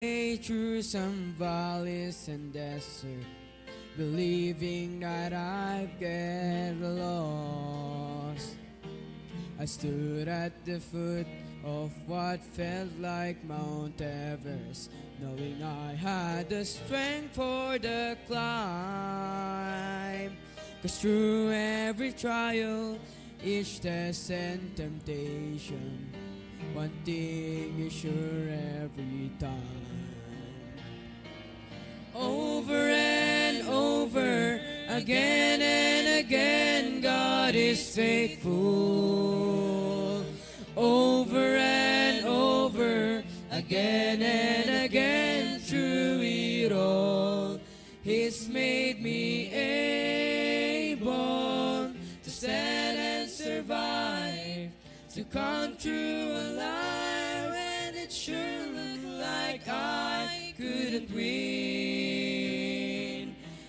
through some valleys and desert, believing that I'd get lost. I stood at the foot of what felt like Mount Everest, knowing I had the strength for the climb. 'Cause through every trial, each test and temptation, one thing is sure every time. Over and over, again and again, God is faithful. Over and over, again and again, through it all, He's made me able to stand and survive, to come through alive when it sure looked like I couldn't win.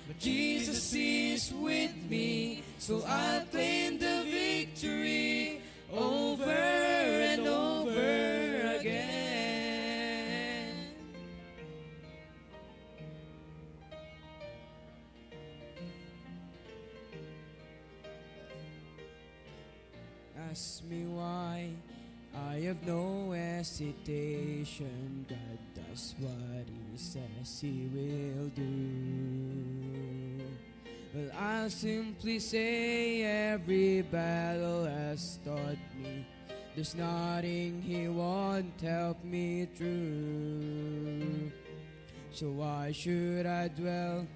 But Jesus is with me, so I'll claim the victory over and over again. Ask me why, I have no hesitation. God does what He says He will do. Well, I'll simply say every battle has taught me there's nothing He won't help me through. So why should I dwell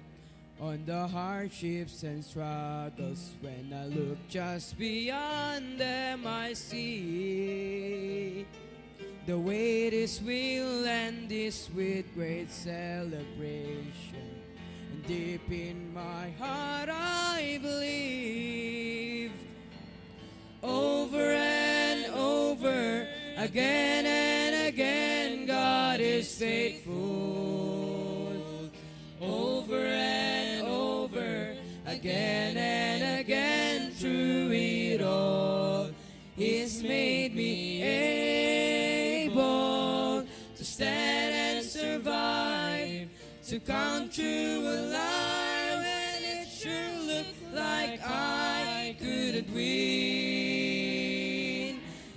on the hardships and struggles when I look just beyond them? I see the way this will end is with great celebration, and deep in my heart I believe. Over and over, again and again, God is faithful. Over and over, again and again, through it all, He's made me able to stand and survive, to come through alive when it sure looked like I couldn't win.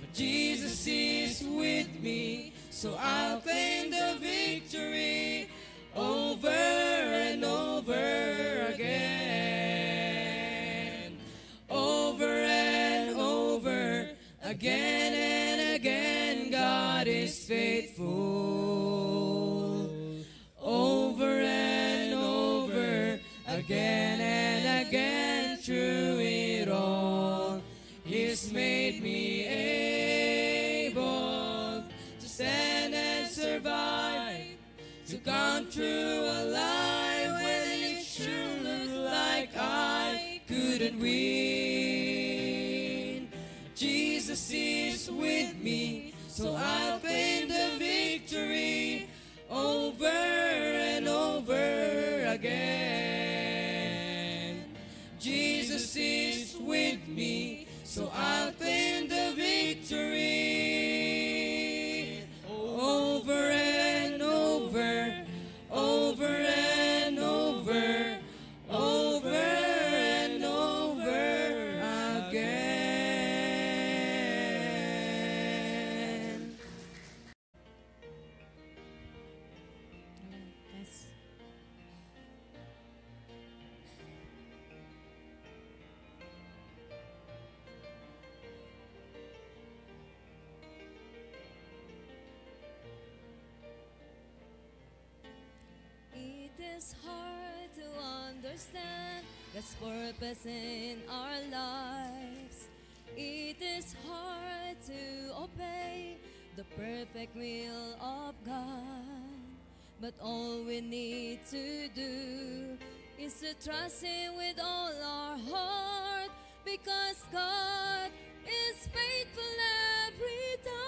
But Jesus is with me, so I'll claim the victory over and over again. Over and over, again and again, God is faithful. Over and over, again and again, through it all, He's made me able to stand and survive, to come through alive when it sure looked like I couldn't win. Jesus is with me, so I'll claim the victory over and over again. Jesus is with me, so I'll claim the victory over and over, over and over, over and over again. Yes. It is hard to understand God's purpose in our lives. It is hard to obey the perfect will of God. But all we need to do is to trust Him with all our heart, because God is faithful every time.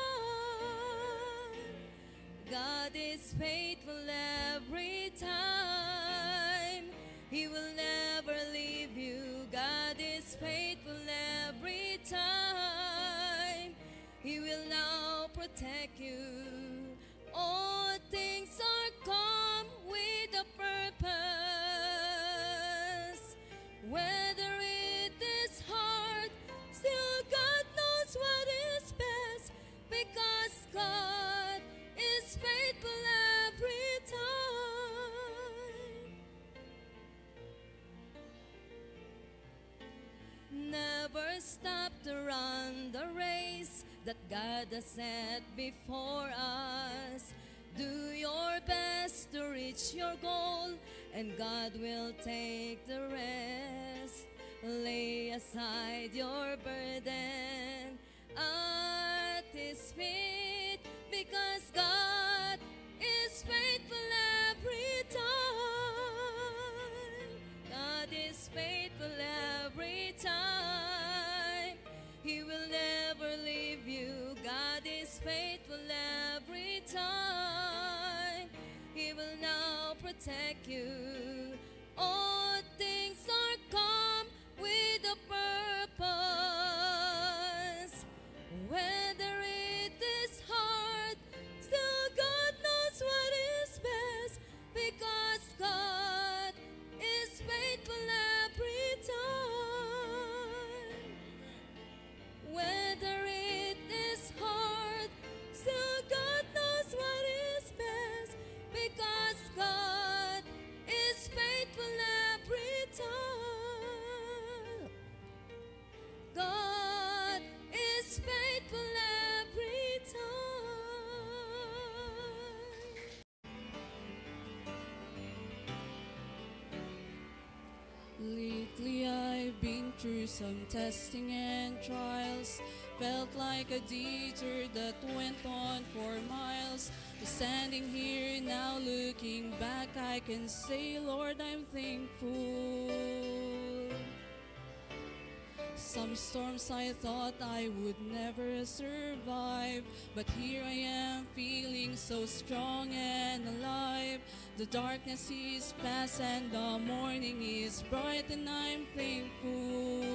God is faithful every time. He will never leave you. God is faithful every time. He will now protect you. All things are that God has set before us. Do your best to reach your goal, and God will take the rest. Lay aside your burden at His feet, because God is faithful every time. God is faithful every time. He will never leave you. God is faithful every time. He will now protect you. All things are come with a purpose. Whether it is hard, still God knows what is best, because God is faithful every time. Whether it is hard, still God knows what is best, because God is faithful every time. God is faithful every time. Lately I've been through some testing and trials. Felt like a detour that went on for miles. But standing here now looking back, I can say, Lord, I'm thankful. Some storms I thought I would never survive, but here I am feeling so strong and alive. The darkness is past and the morning is bright, and I'm thankful.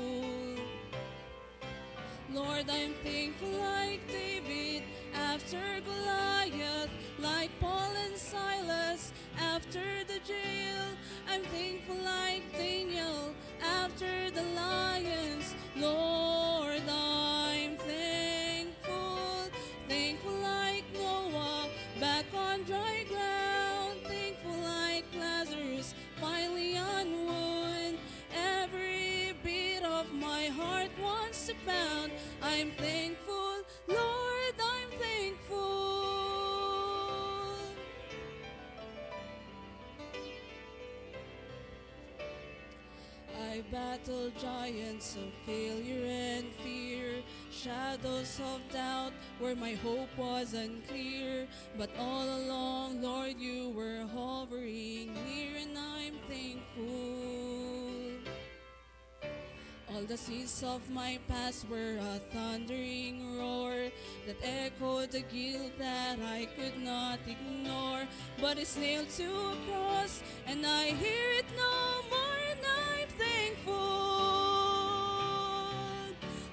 Lord, I'm thankful like David after Goliath, like Paul and Silas after the jail. I'm thankful like Daniel after the lions. Lord, I'm thankful. Thankful like Noah back on dry ground. Thankful like Lazarus finally on wood. Every beat of my heart wants to pound. I'm thankful, Lord, I'm thankful. I battled giants of failure and fear, shadows of doubt where my hope was unclear. But all along, Lord, you were hovering near, and I'm thankful. All the seas of my past were a thundering roar that echoed the guilt that I could not ignore. But it's nailed to a cross, and I hear it no more, and I'm thankful.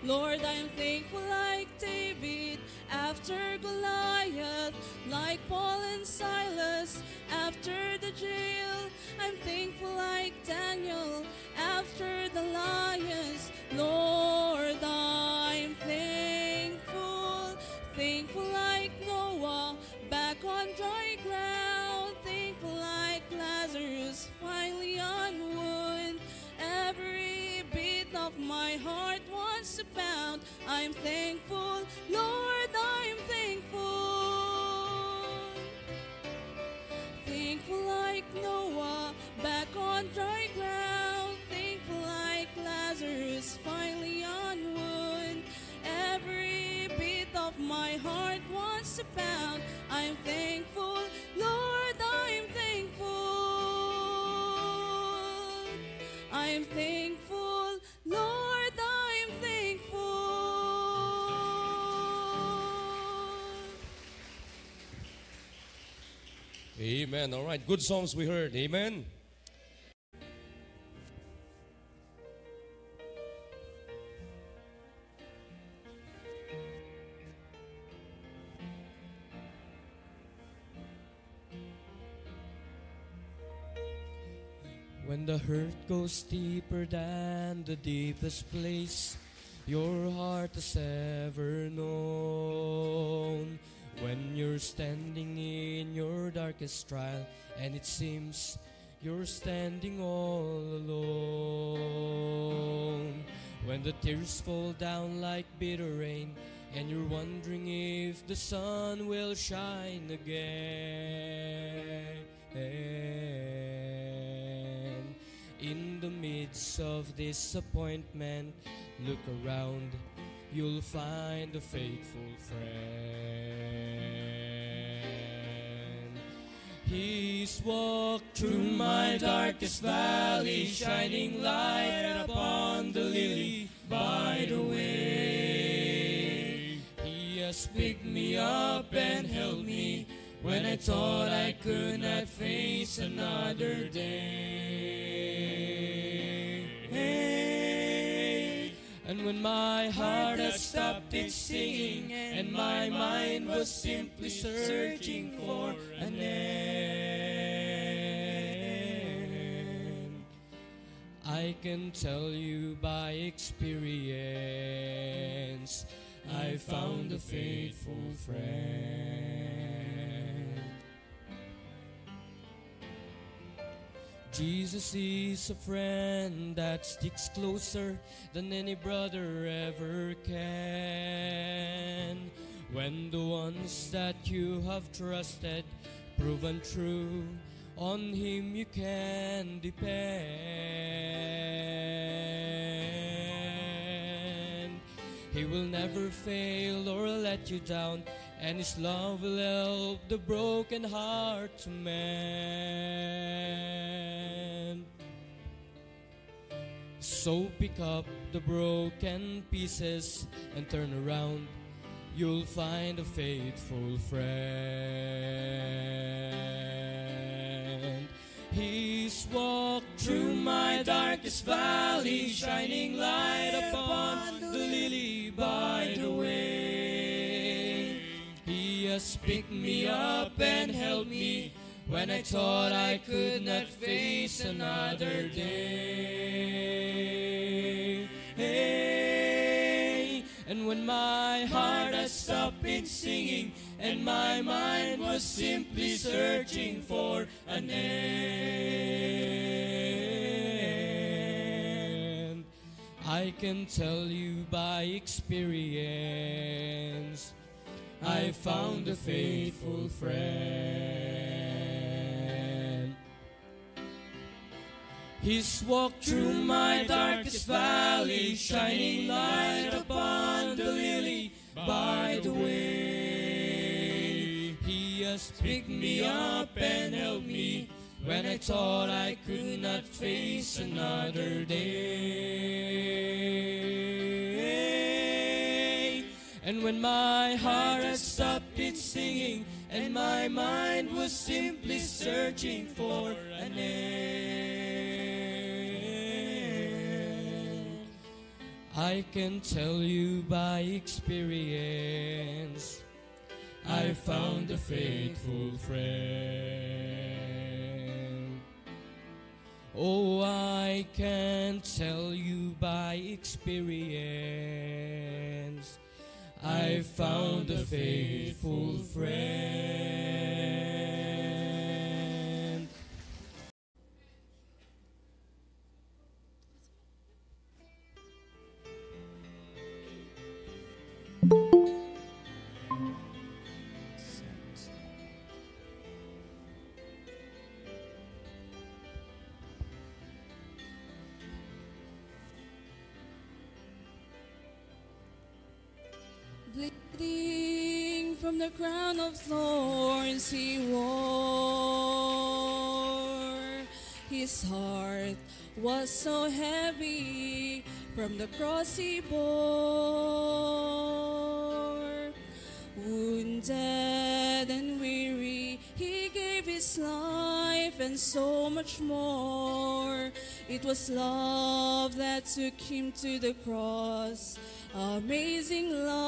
Lord, I'm thankful like David after Goliath, like Paul and Silas after the jail. I'm thankful like Daniel after the lions. Lord, I'm thankful. Thankful like Noah back on dry ground. Thankful like Lazarus finally on wood. Every beat of my heart wants to pound. I'm thankful, Lord, I'm thankful. Thankful like Noah back on dry ground. Thankful like Lazarus finally on wood. Every beat of my heart wants to pound. I'm thankful, Lord, I'm thankful. I'm thankful, Lord, I'm thankful. Amen. All right. Good songs we heard. Amen. When the hurt goes deeper than the deepest place your heart has ever known, when you're standing in your darkest trial and it seems you're standing all alone, when the tears fall down like bitter rain and you're wondering if the sun will shine again. In the midst of disappointment, look around, you'll find a faithful friend. He's walked through my darkest valley, shining light upon the lily by the way. He has picked me up and held me when I thought I could not face another day. And when my heart had stopped its singing and my mind was simply searching for an end, I can tell you by experience, I found a faithful friend. Jesus is a friend that sticks closer than any brother ever can. When the ones that you have trusted proven true, on Him you can depend. He will never fail or let you down, and His love will help the broken heart to mend. So pick up the broken pieces and turn around, you'll find a faithful friend. He's walked through my darkest valley, shining light upon the lily by the way. He has picked me up and held me when I thought I could not face another day. And when my heart had stopped its singing and my mind was simply searching for an end, I can tell you by experience, I found a faithful friend. He's walked through my darkest valley, shining light upon the lily by the way. He has picked me up and held me when I thought I could not face another day. And when my heart had stopped its singing and my mind was simply searching for an end, I can tell you by experience, I found a faithful friend. Oh, I can tell you by experience, I found a faithful friend. Bleeding from the crown of thorns he wore. His heart was so heavy from the cross he bore. Wounded and weary, he gave his life and so much more. It was love that took him to the cross. Amazing love,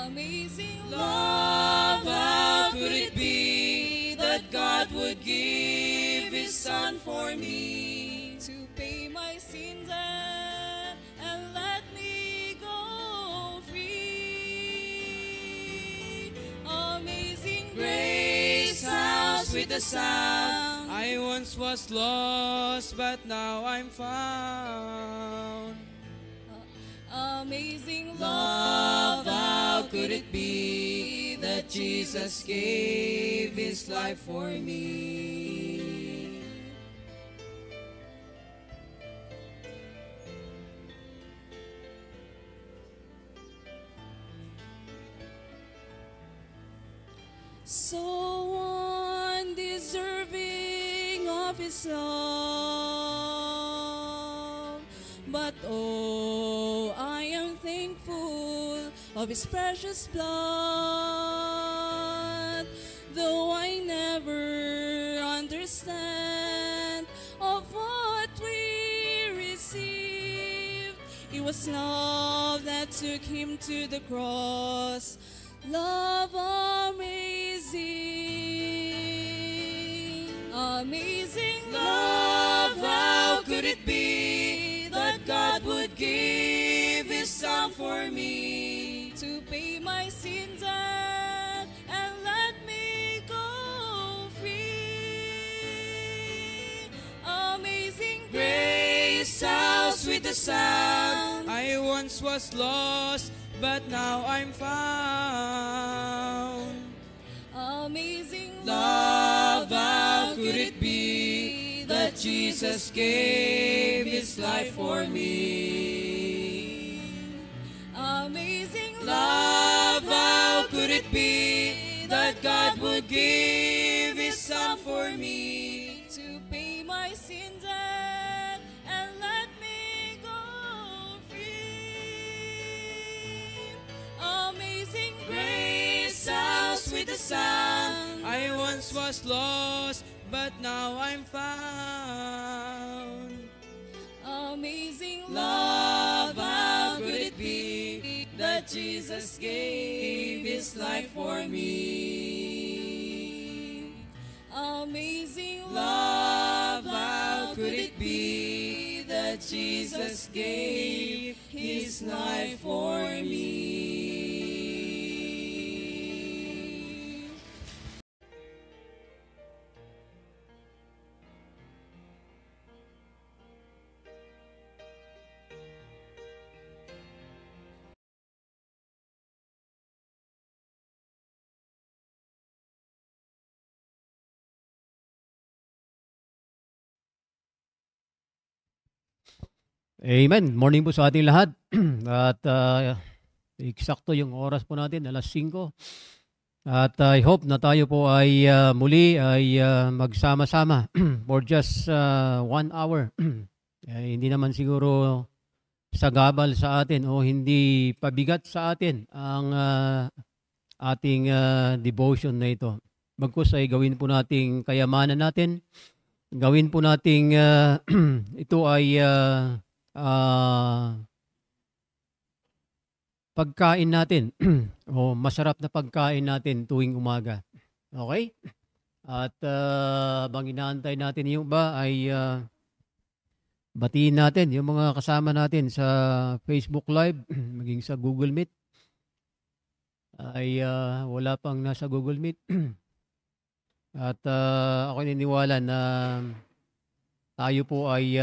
amazing love. How could it be that God would give His Son for me to pay my sins and let me go free? Amazing grace, how sweet the sound. I once was lost, but now I'm found. Amazing Love, how could it be that Jesus gave His life for me? So undeserving of His love, but oh, I am thankful of His precious blood. Though I never understand of what we received, it was love that took Him to the cross. Love amazing, amazing Love, how could it be that God would give His Son for me? to pay my sins and let me go free. Amazing Grace, how sweet the sound. I once was lost, but now I'm found. amazing Love, how could it be that Jesus gave His life for me? amazing Love, how could it be that God would give His Son for me? to pay my sins and let me go free. Amazing Grace, how sweet the sound. I once was lost, but now I'm found. amazing Love, how could it be that Jesus gave His life for me? amazing Love, how could it be that Jesus gave His life for me? Amen. Morning po sa ating lahat. At eksakto yung oras po natin, alas 5. At I hope na tayo po ay muli ay magsama-sama for just 1 hour. Hindi naman siguro sagabal sa atin o hindi pabigat sa atin ang ating devotion na ito. Bagkus ay gawin po nating kayamanan natin. Gawin po nating ito ay pagkain natin o masarap na pagkain natin tuwing umaga. Okay? At bang inaantay natin yung iba ay batiin natin yung mga kasama natin sa Facebook Live, maging sa Google Meet. Ay wala pang nasa Google Meet. At ako niniwala na tayo po ay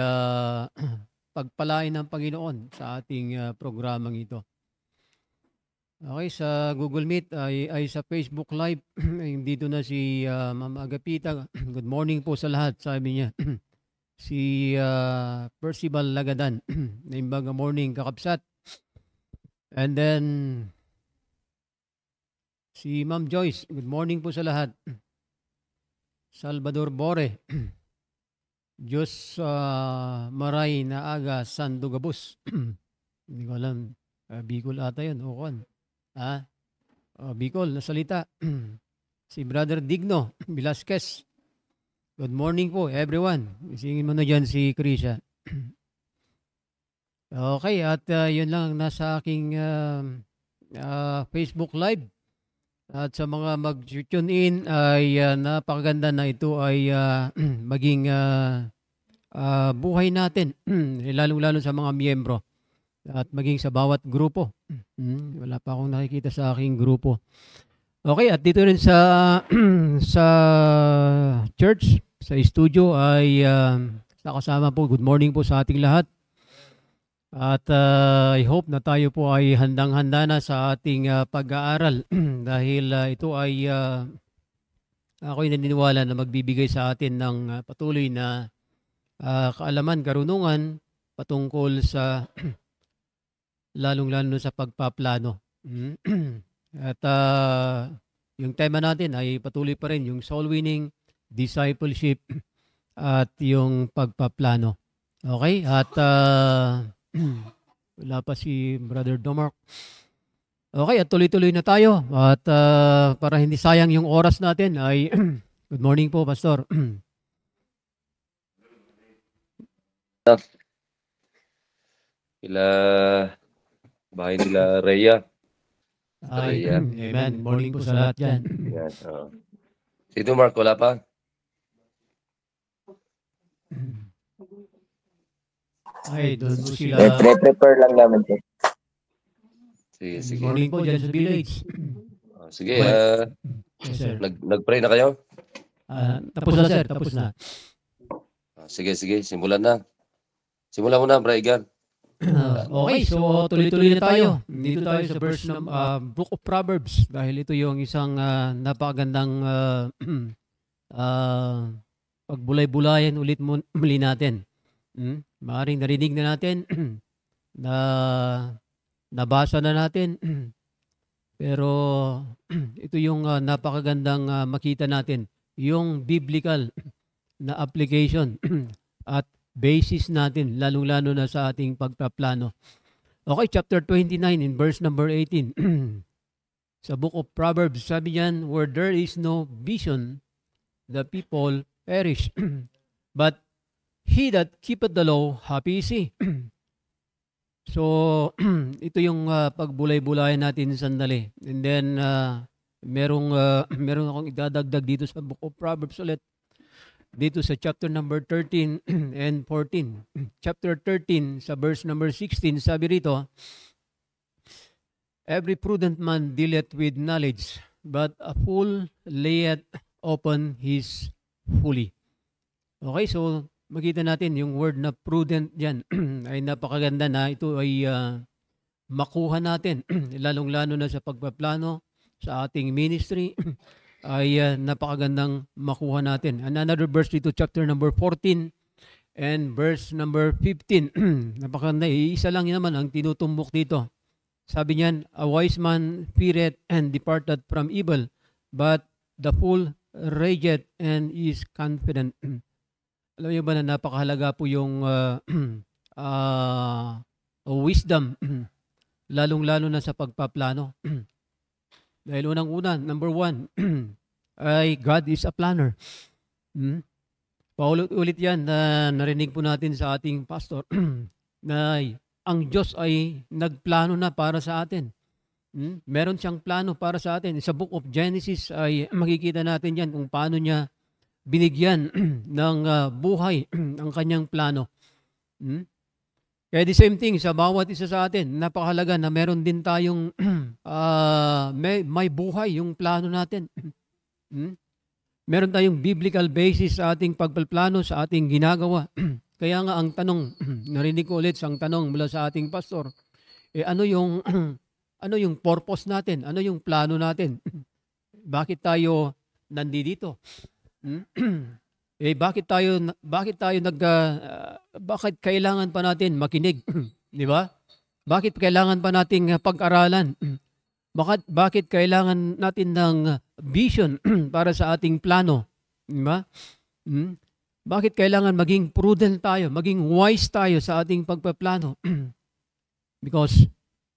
pagpalain ng Panginoon sa ating programang ito. Okay, sa Google Meet ay sa Facebook Live. Dito na si Ma'am Agapita. Good morning po sa lahat, sabi niya. Si Percival Lagadan. Naimbaga morning, kakapsat. And then, si Ma'am Joyce. Good morning po sa lahat. Salvador Bore. Diyos maray na aga Sandugabus. Hindi ko alam. Bicol ata yun. O kuwan. Bicol na salita. Si Brother Digno Velasquez. Good morning po everyone. Isingin mo na dyan si Krisha. Okay, at yun lang nasa aking Facebook Live. At sa mga mag-tune in ay napakaganda na ito ay maging buhay natin, lalo-lalo sa mga miyembro at maging sa bawat grupo. Wala pa akong nakikita sa aking grupo. Okay, at dito rin sa sa church, sa studio ay nakasama po. Good morning po sa ating lahat. At I hope na tayo po ay handang-handa na sa ating pag-aaral dahil ito ay ako'y naniniwala na magbibigay sa atin ng patuloy na kaalaman, karunungan patungkol sa lalong-lalo sa pagpaplano. At yung tema natin ay patuloy pa rin yung soul winning, discipleship, at yung pagpaplano. Okay? At wala pa si Brother Domark. Okay, at tuloy-tuloy na tayo. At para hindi sayang yung oras natin ay good morning po, Pastor. Ila bahay nila Rhea. Ay, Rhea. amen. Morning po sa lahat dyan. Yan. Si Mark, wala pa? Ay, doon po sila. Prepare lang namin siya. Sige, Good sige. morning po dyan sa village. Sige, Yes, sir. nag-pray na kayo? Tapos na, sir. Tapos na. Sige, sige. Simulan na. Simulan mo na, Braigan. Okay, so tuloy-tuloy na tayo. Dito tayo sa verse ng Book of Proverbs dahil ito yung isang napakagandang pagbulay-bulayan ulit muli natin. Maaaring narinig na natin na nabasa na natin pero ito yung napakagandang makita natin yung biblical na application at basis natin, lalong-lalo na sa ating pagpaplano. Okay, chapter 29 in verse number 18. Sa book of Proverbs, sabi niyan, where there is no vision, the people perish. But he that keepeth the law, happy is he. So, ito yung pagbulay-bulayan natin sandali. And then, merong akong idadagdag dito sa book of Proverbs ulit. Dito sa chapter number 13 and 14. Chapter 13 sa verse number 16, sabi rito, every prudent man dealeth with knowledge, but a fool layeth open his folly. Okay, so makita natin yung word na prudent dyan ay napakaganda na ito ay makuha natin, lalong-lalo na sa pagpaplano sa ating ministry, ay napakagandang makuha natin. And another verse dito, chapter number 14 and verse number 15. Napakaganda. Isa lang naman ang tinutumbok dito. Sabi niyan, a wise man feareth and departed from evil, but the fool rageth and is confident. Alam niyo ba na napakahalaga po yung wisdom, lalong-lalo na sa pagpaplano. Dahil unang-una, number 1, ay God is a planner. Paulit-ulit yan na narinig po natin sa ating pastor na ang Diyos ay nagplano na para sa atin. Meron siyang plano para sa atin. Sa book of Genesis ay makikita natin yan kung paano niya binigyan ng buhay ang kanyang plano. Kaya the same thing sa bawat isa sa atin, napakahalaga na meron din tayong may buhay yung plano natin. Meron tayong biblical basis sa ating pagpaplano, sa ating ginagawa. Kaya nga ang tanong, narinig ko ulit ang tanong mula sa ating pastor, ano yung purpose natin? Ano yung plano natin? Bakit tayo nandito? Bakit kailangan pa natin makinig? Di ba? Bakit kailangan pa nating pag-aralan? Bakit kailangan natin ng vision para sa ating plano? Di ba? Bakit kailangan maging prudent tayo, maging wise tayo sa ating pagpaplano? Because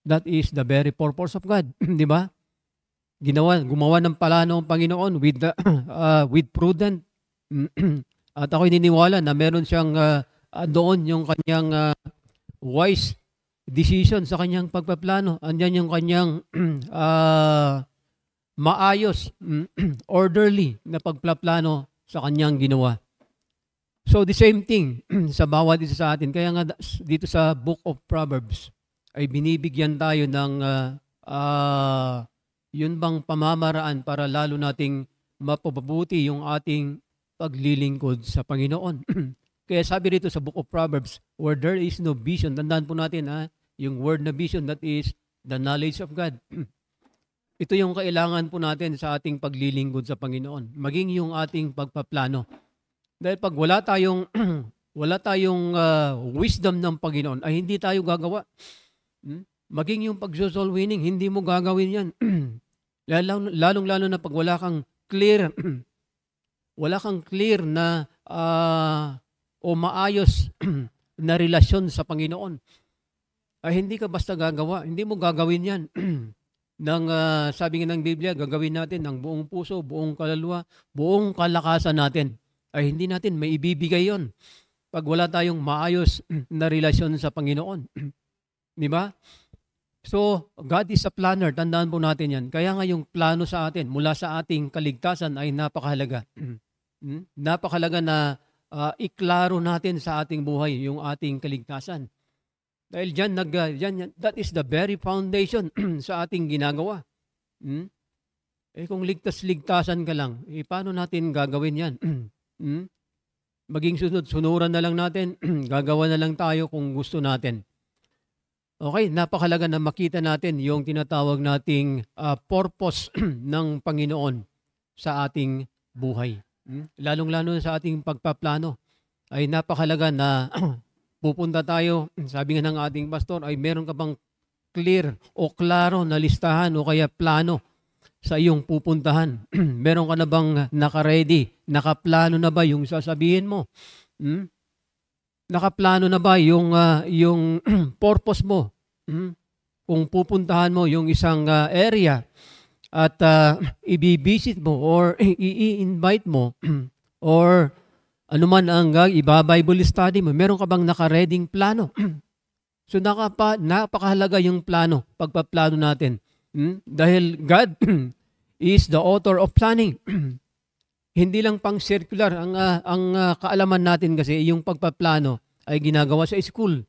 that is the very purpose of God. Di ba? Gumawa ng plano ng Panginoon with prudent. At ako'y niniwala na meron siyang doon yung kanyang wise decision sa kanyang pagpaplano. Andyan yung kanyang maayos, orderly na pagpaplano sa kanyang ginawa. So the same thing sa bawat isa sa atin. Kaya nga dito sa Book of Proverbs ay binibigyan tayo ng yun bang pamamaraan para lalo nating mapapabuti yung ating paglilingkod sa Panginoon. Kaya sabi rito sa Book of Proverbs, where there is no vision, tandaan po natin yung word na vision, that is the knowledge of God. Ito yung kailangan po natin sa ating paglilingkod sa Panginoon. Maging yung ating pagpaplano. Dahil pag wala tayong wala tayong wisdom ng Panginoon, ay hindi tayo gagawa. Maging yung pag-soul winning, hindi mo gagawin yan. Lalong-lalo na pag wala kang clear na o maayos na relasyon sa Panginoon, ay hindi ka basta gagawa. Hindi mo gagawin yan. Sabi nga ng Biblia, gagawin natin ng buong puso, buong kaluluwa, buong kalakasan natin. Ay hindi natin may ibibigay yon pag wala tayong maayos na relasyon sa Panginoon. Di ba? So, God is a planner. Tandaan po natin yan. Kaya nga yung plano sa atin mula sa ating kaligtasan ay napakahalaga. Napakahalaga na iklaro natin sa ating buhay yung ating kaligtasan. Dahil dyan, that is the very foundation sa ating ginagawa. Kung ligtas-ligtasan ka lang, paano natin gagawin yan? Maging sunuran na lang natin, gagawa na lang tayo kung gusto natin. Okay, napakahalaga na makita natin yung tinatawag nating purpose ng Panginoon sa ating buhay. Lalong-lalo sa ating pagpaplano ay napakahalaga na pupunta tayo, sabi nga ng ating pastor, ay meron ka bang clear o klaro na listahan o kaya plano sa iyong pupuntahan? Meron ka na bang naka-ready, nakaplano na ba yung sasabihin mo? Nakaplano na ba yung purpose mo? Kung pupuntahan mo yung isang area at i-visit mo or i-invite mo or anuman ang iba-Bible study mo, meron ka bang naka-reading plano? So napakahalaga yung plano, pagpaplano natin. Dahil God is the author of planning. Hindi lang pang circular ang kaalaman natin kasi yung pagpaplano ay ginagawa sa school.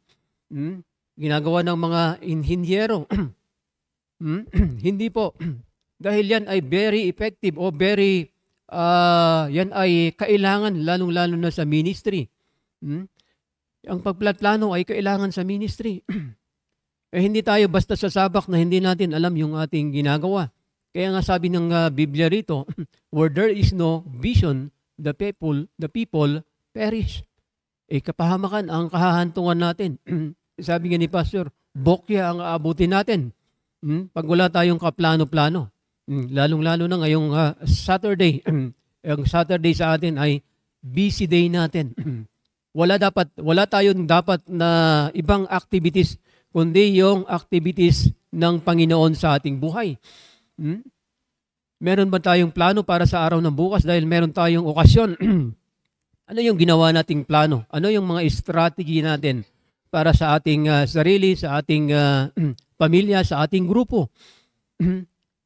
Ginagawa ng mga inhinyero. Hindi po. Dahil yan ay very effective o very yan ay kailangan lalong-lalo na sa ministry. Ang pagpaplano ay kailangan sa ministry. Hindi tayo basta sasabak na hindi natin alam yung ating ginagawa. Kaya nga sabi ng Biblia rito, where there is no vision, the people perish. Kapahamakan ang kahahantungan natin. Sabi nga ni Pastor, bokya ang aabutin natin. Pag wala tayong kaplano-plano. Lalong-lalo na ngayong Saturday. Ang Saturday sa atin ay busy day natin. Wala tayong dapat na ibang activities, kundi yung activities ng Panginoon sa ating buhay. Meron ba tayong plano para sa araw ng bukas dahil meron tayong okasyon? Ano yung ginawa nating plano? Ano yung mga strategy natin para sa ating sarili, sa ating pamilya, sa ating grupo?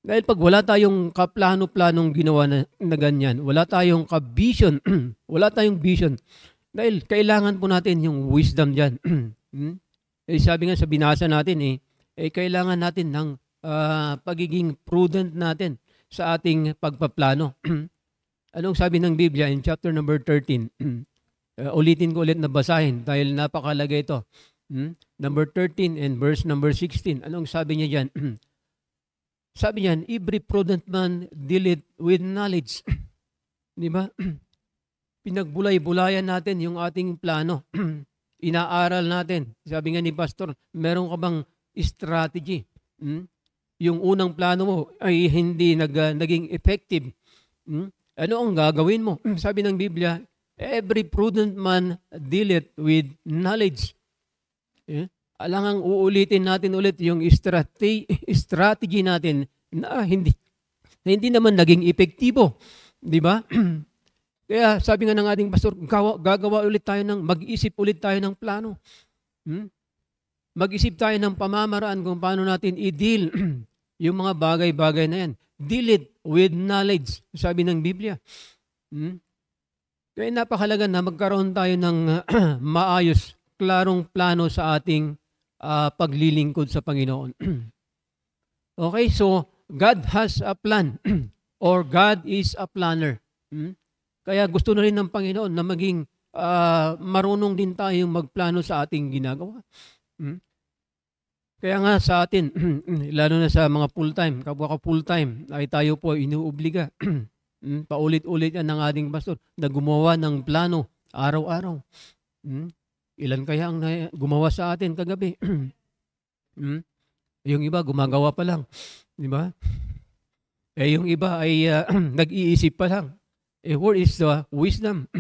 Dahil pag wala tayong kaplano-planong ginawa na ganyan, wala tayong ka-vision, wala tayong vision, dahil kailangan po natin yung wisdom dyan. Sabi nga sa binasa natin, kailangan natin ng pagiging prudent natin sa ating pagpaplano. Anong sabi ng Biblia in chapter number 13? Ulitin ko ulit na basahin dahil napakalaga ito. Number 13 and verse number 16. Anong sabi niya dyan? Sabi niyan, every prudent man dealeth with knowledge. Di ba? Pinagbulay-bulayan natin yung ating plano. Inaaral natin. Sabi nga ni Pastor, meron ka bang strategy? Yung unang plano mo ay hindi naging effective. Ano ang gagawin mo? Sabi ng Biblia, every prudent man dealeth with knowledge. Alangang uulitin natin ulit yung strategy natin na hindi naman naging epektibo. Di ba? Kaya sabi nga ng ating pastor, gagawa ulit tayo mag-isip ulit tayo ng plano. Mag-isip tayo ng pamamaraan kung paano natin i-deal yung mga bagay-bagay na yan. Deal it with knowledge, sabi ng Biblia. Kaya napakalaga na magkaroon tayo ng maayos, klarong plano sa ating paglilingkod sa Panginoon. Okay, so God has a plan or God is a planner. Kaya gusto na rin ng Panginoon na maging marunong din tayong magplano sa ating ginagawa. Kaya nga sa atin, lalo na sa mga full-time, kapwa ka full-time, ay tayo po inuobliga. Paulit-ulit yan ng ating pastor na gumawa ng plano araw-araw. Ilan kaya ang gumawa sa atin kagabi? Yung iba, gumagawa pa lang. Di ba? Yung iba ay nag-iisip pa lang. Where is the wisdom?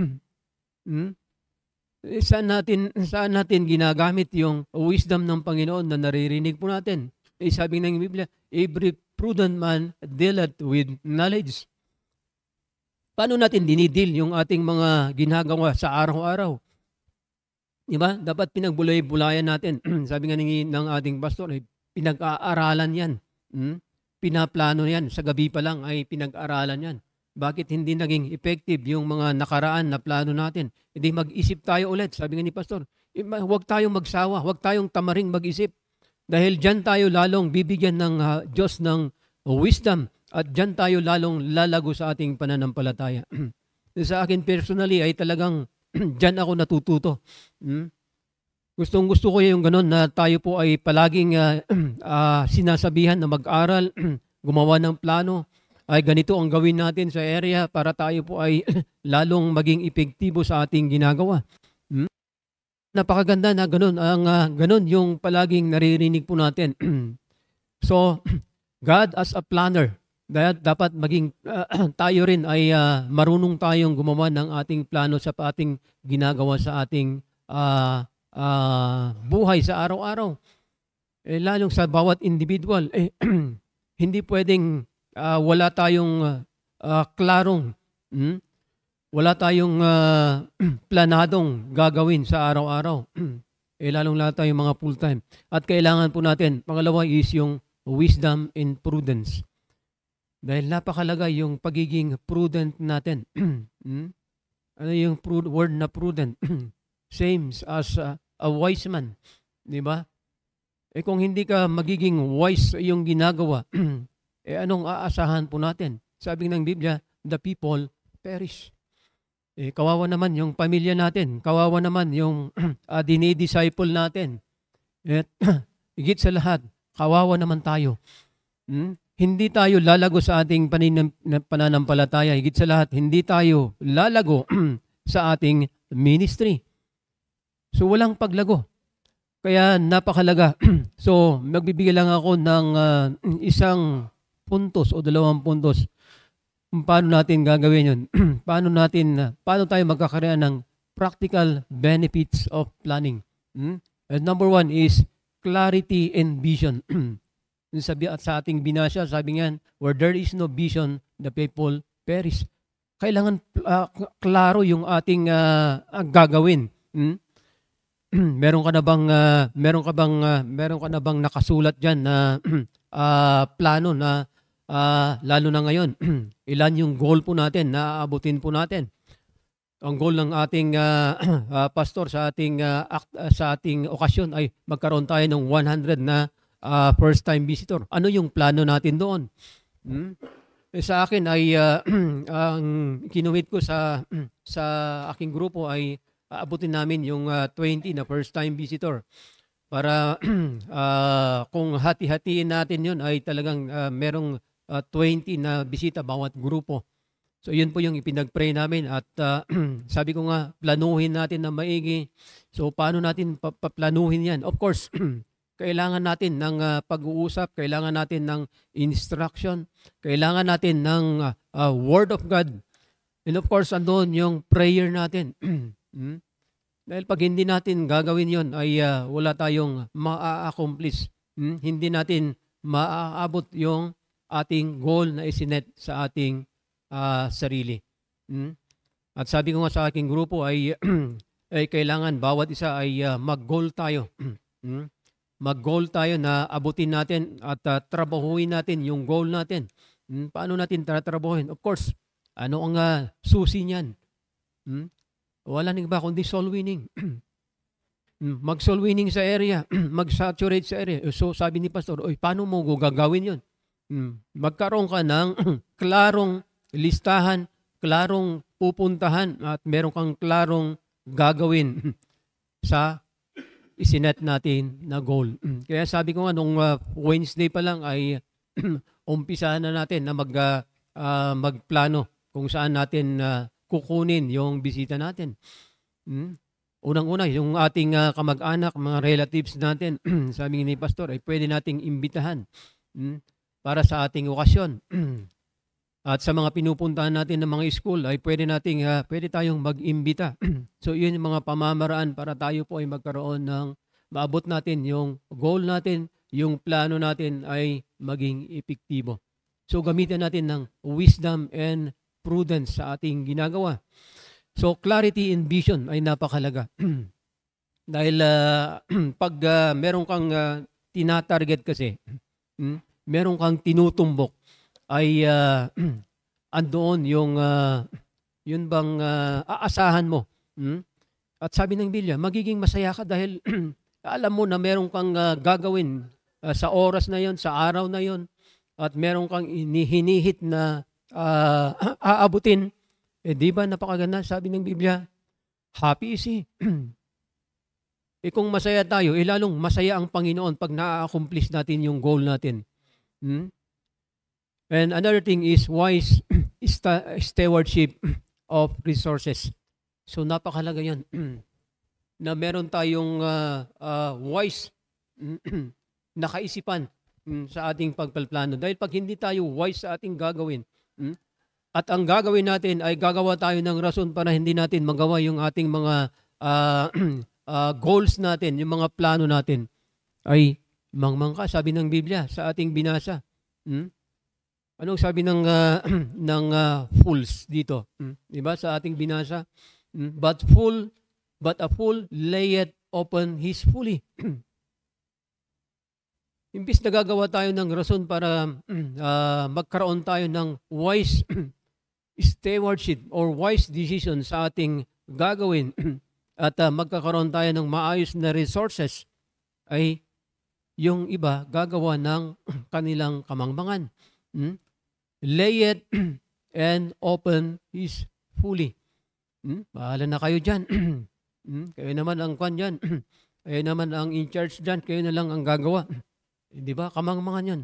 Saan natin ginagamit yung wisdom ng Panginoon na naririnig po natin? Sabi ng Biblia, every prudent man dealeth with knowledge. Paano natin dinidil yung ating mga ginagawa sa araw-araw? Diba? Dapat pinagbulay-bulayan natin. Sabi nga ng ating pastor, pinag-aaralan yan. Pinaplano yan. Sa gabi pa lang ay pinag-aaralan yan. Bakit hindi naging effective yung mga nakaraan na plano natin? Hindi mag-isip tayo ulit. Sabi nga ni pastor, huwag tayong magsawa, huwag tayong tamaring mag-isip. Dahil dyan tayo lalong bibigyan ng Diyos ng wisdom at dyan tayo lalong lalago sa ating pananampalataya. Sa akin personally ay talagang dyan ako natututo. Gustong-gusto ko yung ganun na tayo po ay palaging sinasabihan na mag-aral, gumawa ng plano, ay ganito ang gawin natin sa area para tayo po ay lalong maging epektibo sa ating ginagawa. Napakaganda na ganun, ganun yung palaging naririnig po natin. So, God as a planner, dapat maging tayo rin ay marunong tayong gumawa ng ating plano sa ating ginagawa sa ating buhay sa araw-araw. Lalong sa bawat individual, hindi pwedeng wala tayong klarong, wala tayong planadong gagawin sa araw-araw. Lalong lahat tayong mga full-time. At kailangan po natin, pangalawa is yung wisdom and prudence. Dahil napakalaga yung pagiging prudent natin. Ano yung word na prudent? Same as a wise man. Diba? Kung hindi ka magiging wise yung ginagawa, anong aasahan po natin? Sabi ng Biblia, the people perish. Kawawa naman yung pamilya natin. Kawawa naman yung dinidisciple natin. At higit sa lahat, kawawa naman tayo. Hindi tayo lalago sa ating pananampalataya. Higit sa lahat, hindi tayo lalago sa ating ministry. So walang paglago. Kaya napakalaga. So magbibigay lang ako ng isang puntos o 2 puntos. Paano natin gagawin yun? Paano tayo magkakaroon ng practical benefits of planning? And number 1 is clarity and vision. Sabi at sa ating binasya, sabi nga, where there is no vision, the people perish. Kailangan klaro yung ating gagawin. Meron ka na bang nakasulat diyan na plano na lalo na ngayon, ilan yung goal po natin na aabutin po natin? Ang goal ng ating pastor sa ating okasyon ay magkaroon tayo ng 100 na first time visitor. Ano yung plano natin doon? Sa akin ay ang kinuwit ko sa aking grupo ay aabutin namin yung 20 na first time visitor. Para kung hati-hatiin natin yun ay talagang merong 20 na bisita bawat grupo. So yun po yung ipinag-pray namin at sabi ko nga, planuhin natin na maigi. So paano natin paplanuhin yan? Of course, kailangan natin ng pag-uusap, kailangan natin ng instruction, kailangan natin ng Word of God. And of course, andun yung prayer natin. Dahil pag hindi natin gagawin yon ay wala tayong ma-accomplish. Hindi natin maaabot yung ating goal na isinet sa ating sarili. At sabi ko nga sa aking grupo ay kailangan bawat isa ay mag-goal tayo. Mag-goal tayo na abutin natin at trabahuin natin yung goal natin. Paano natin tatrabahuin? Of course, ano ang susi niyan? Wala nang iba kundi soul winning. Mag-soul winning sa area, mag-saturate sa area. So sabi ni Pastor, paano mo gagawin yun? Magkaroon ka ng klarong listahan, klarong pupuntahan at meron kang klarong gagawin sa isinet natin na goal. Kaya sabi ko nga nung Wednesday pa lang ay umpisahan na natin na magplano kung saan natin kukunin yung bisita natin. Unang-una, yung ating kamag-anak, mga relatives natin, sabi ni Pastor, ay pwede nating imbitahan para sa ating okasyon. At sa mga pinupuntahan natin ng mga school ay pwede tayong mag-imbita. So yun yung mga pamamaraan para tayo po ay magkaroon ng maabot natin yung goal natin, yung plano natin ay maging epektibo. So gamitin natin ng wisdom and prudence sa ating ginagawa. So clarity in vision ay napakalaga. Dahil pag meron kang tinatarget kasi, meron kang tinutumbok, ay andoon yung yun bang aasahan mo. At sabi ng Biblia, magiging masaya ka dahil alam mo na meron kang gagawin sa oras na yon, sa araw na yon, at meron kang hinihit na aabutin. Di ba napakaganda? Sabi ng Biblia, happy is he. Kung masaya tayo, lalong masaya ang Panginoon pag na-accomplish natin yung goal natin. And another thing is wise stewardship of resources. So napakalaga yan na meron tayong wise na kaisipan sa ating pagplano. Dahil pag hindi tayo wise sa ating gagawin, at ang gagawin natin ay gagawa tayo ng rason para hindi natin magawa yung ating mga goals natin, yung mga plano natin, ay mangmangka, sabi ng Biblia sa ating binasa. Anong sabi ng fools dito? Diba sa ating binasa? But a fool layeth open his folly. Imbis na gagawa tayo ng rason para magkaroon tayo ng wise stewardship or wise decision sa ating gagawin at magkakaroon tayo ng maayos na resources, ay yung iba gagawa ng kanilang kamangmangan. Lay it and open his folly. Bahala na kayo dyan. Kayo naman ang kwan dyan. Kayo naman ang in charge dyan. Kayo na lang ang gagawa. Di ba? Kamangmangan yan.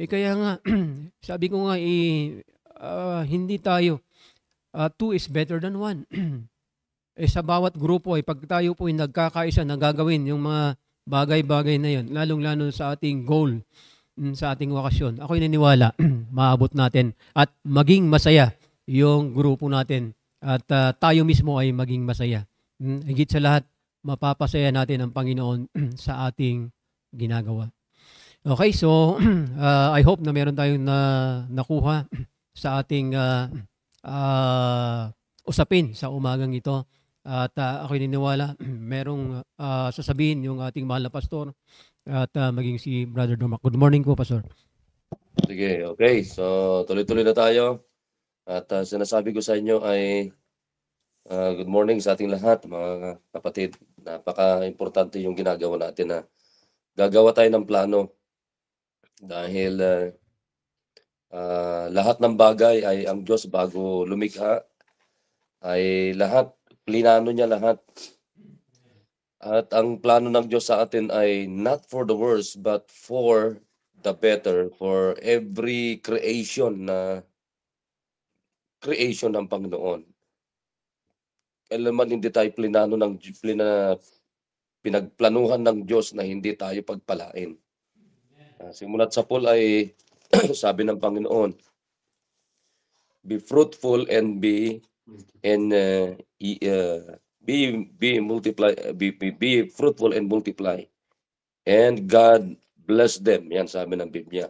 Kaya nga, sabi ko nga, hindi tayo. Two is better than one. Sa bawat grupo ay pag tayo po ay nagkakaisa na gagawin yung mga bagay-bagay na yan, lalong-lalo sa ating goal, sa ating wakasyon, ako'y naniniwala, maabot natin at maging masaya yung grupo natin at tayo mismo ay maging masaya. Higit sa lahat, mapapasaya natin ang Panginoon sa ating ginagawa. Okay, so I hope na meron tayong nakuha sa ating usapin sa umagang ito. At ako'y naniniwala, merong sasabihin yung ating mahal na pastor at maging si Brother Domac. Good morning po, Pastor. Sige, okay. So, tuloy-tuloy na tayo. At sinasabi ko sa inyo ay good morning sa ating lahat, mga kapatid. Napaka-importante yung ginagawa natin na gagawa tayo ng plano. Dahil lahat ng bagay ay ang Diyos bago lumikha, ay lahat, plinano niya lahat. At ang plano ng Diyos sa atin ay not for the worse, but for the better, for every creation ng Panginoon. Kailan man hindi tayo pinagplanuhan ng Diyos na hindi tayo pagpalain. Simulat sa Paul ay sabi ng Panginoon, be fruitful and be fruitful and multiply, and God bless them. Yan sabi ng Biblia.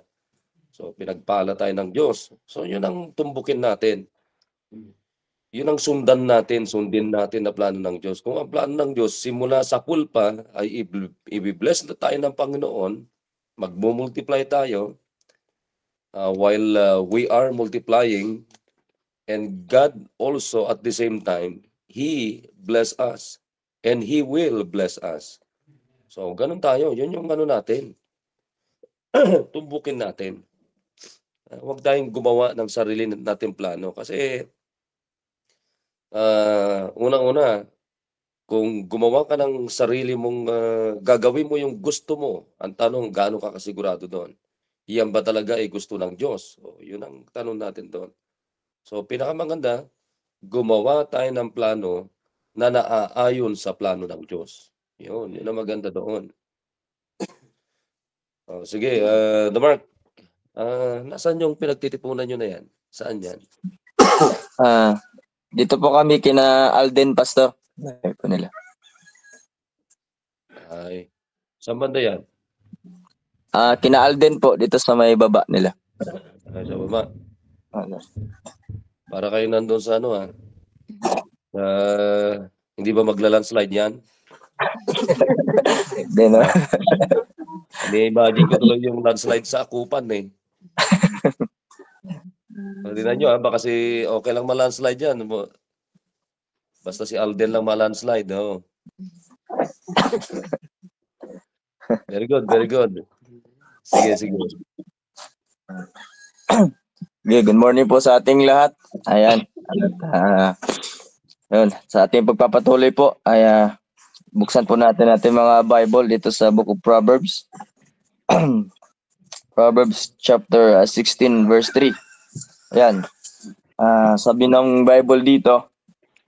So pinagpala tayo ng Diyos. So yun ang tumbukin natin. Yun ang sundin natin na plano ng Diyos. Kung ang plano ng Diyos simula sa kulpa ay i-bless na tayo ng Panginoon, magmumultiply tayo while we are multiplying, and God also at the same time, He bless us and He will bless us. So ganun tayo, yun yung ano natin. Tumbukin natin. Huwag tayong gumawa ng sarili natin plano kasi unang-una, kung gumawa ka ng sarili mong gagawin mo yung gusto mo, ang tanong, gaano ka kasigurado doon? Iyan ba talaga ay gusto ng Diyos? O, yun ang tanong natin doon. So, pinakamaganda, gumawa tayo ng plano na naaayon sa plano ng Diyos. Yun ang maganda doon. Sige, Damark, nasaan yung pinagtitipunan nyo na yan? Saan yan? Dito po kami kina Alden, Pastor. Ay po nila. Ay, saan banda yan? Kina Alden po, dito sa may baba nila. Ay, sa baba. Ano? Para kayo nandun sa ano hindi ba magla-landslide yan? Hindi, no? Ni-imagine ko tuloy yung landslide sa Akupan eh. Tingnan nyo baka si okay lang ma-landslide yan. Basta si Alden lang ma-landslide. Oh. Very good, very good. Sige, sige. Okay, good morning po sa ating lahat. Ayan. Yun, sa ating pagpapatuloy po ay buksan po natin mga Bible dito sa Book of Proverbs. Proverbs chapter 16 verse 3. Ayan. Sabi ng Bible dito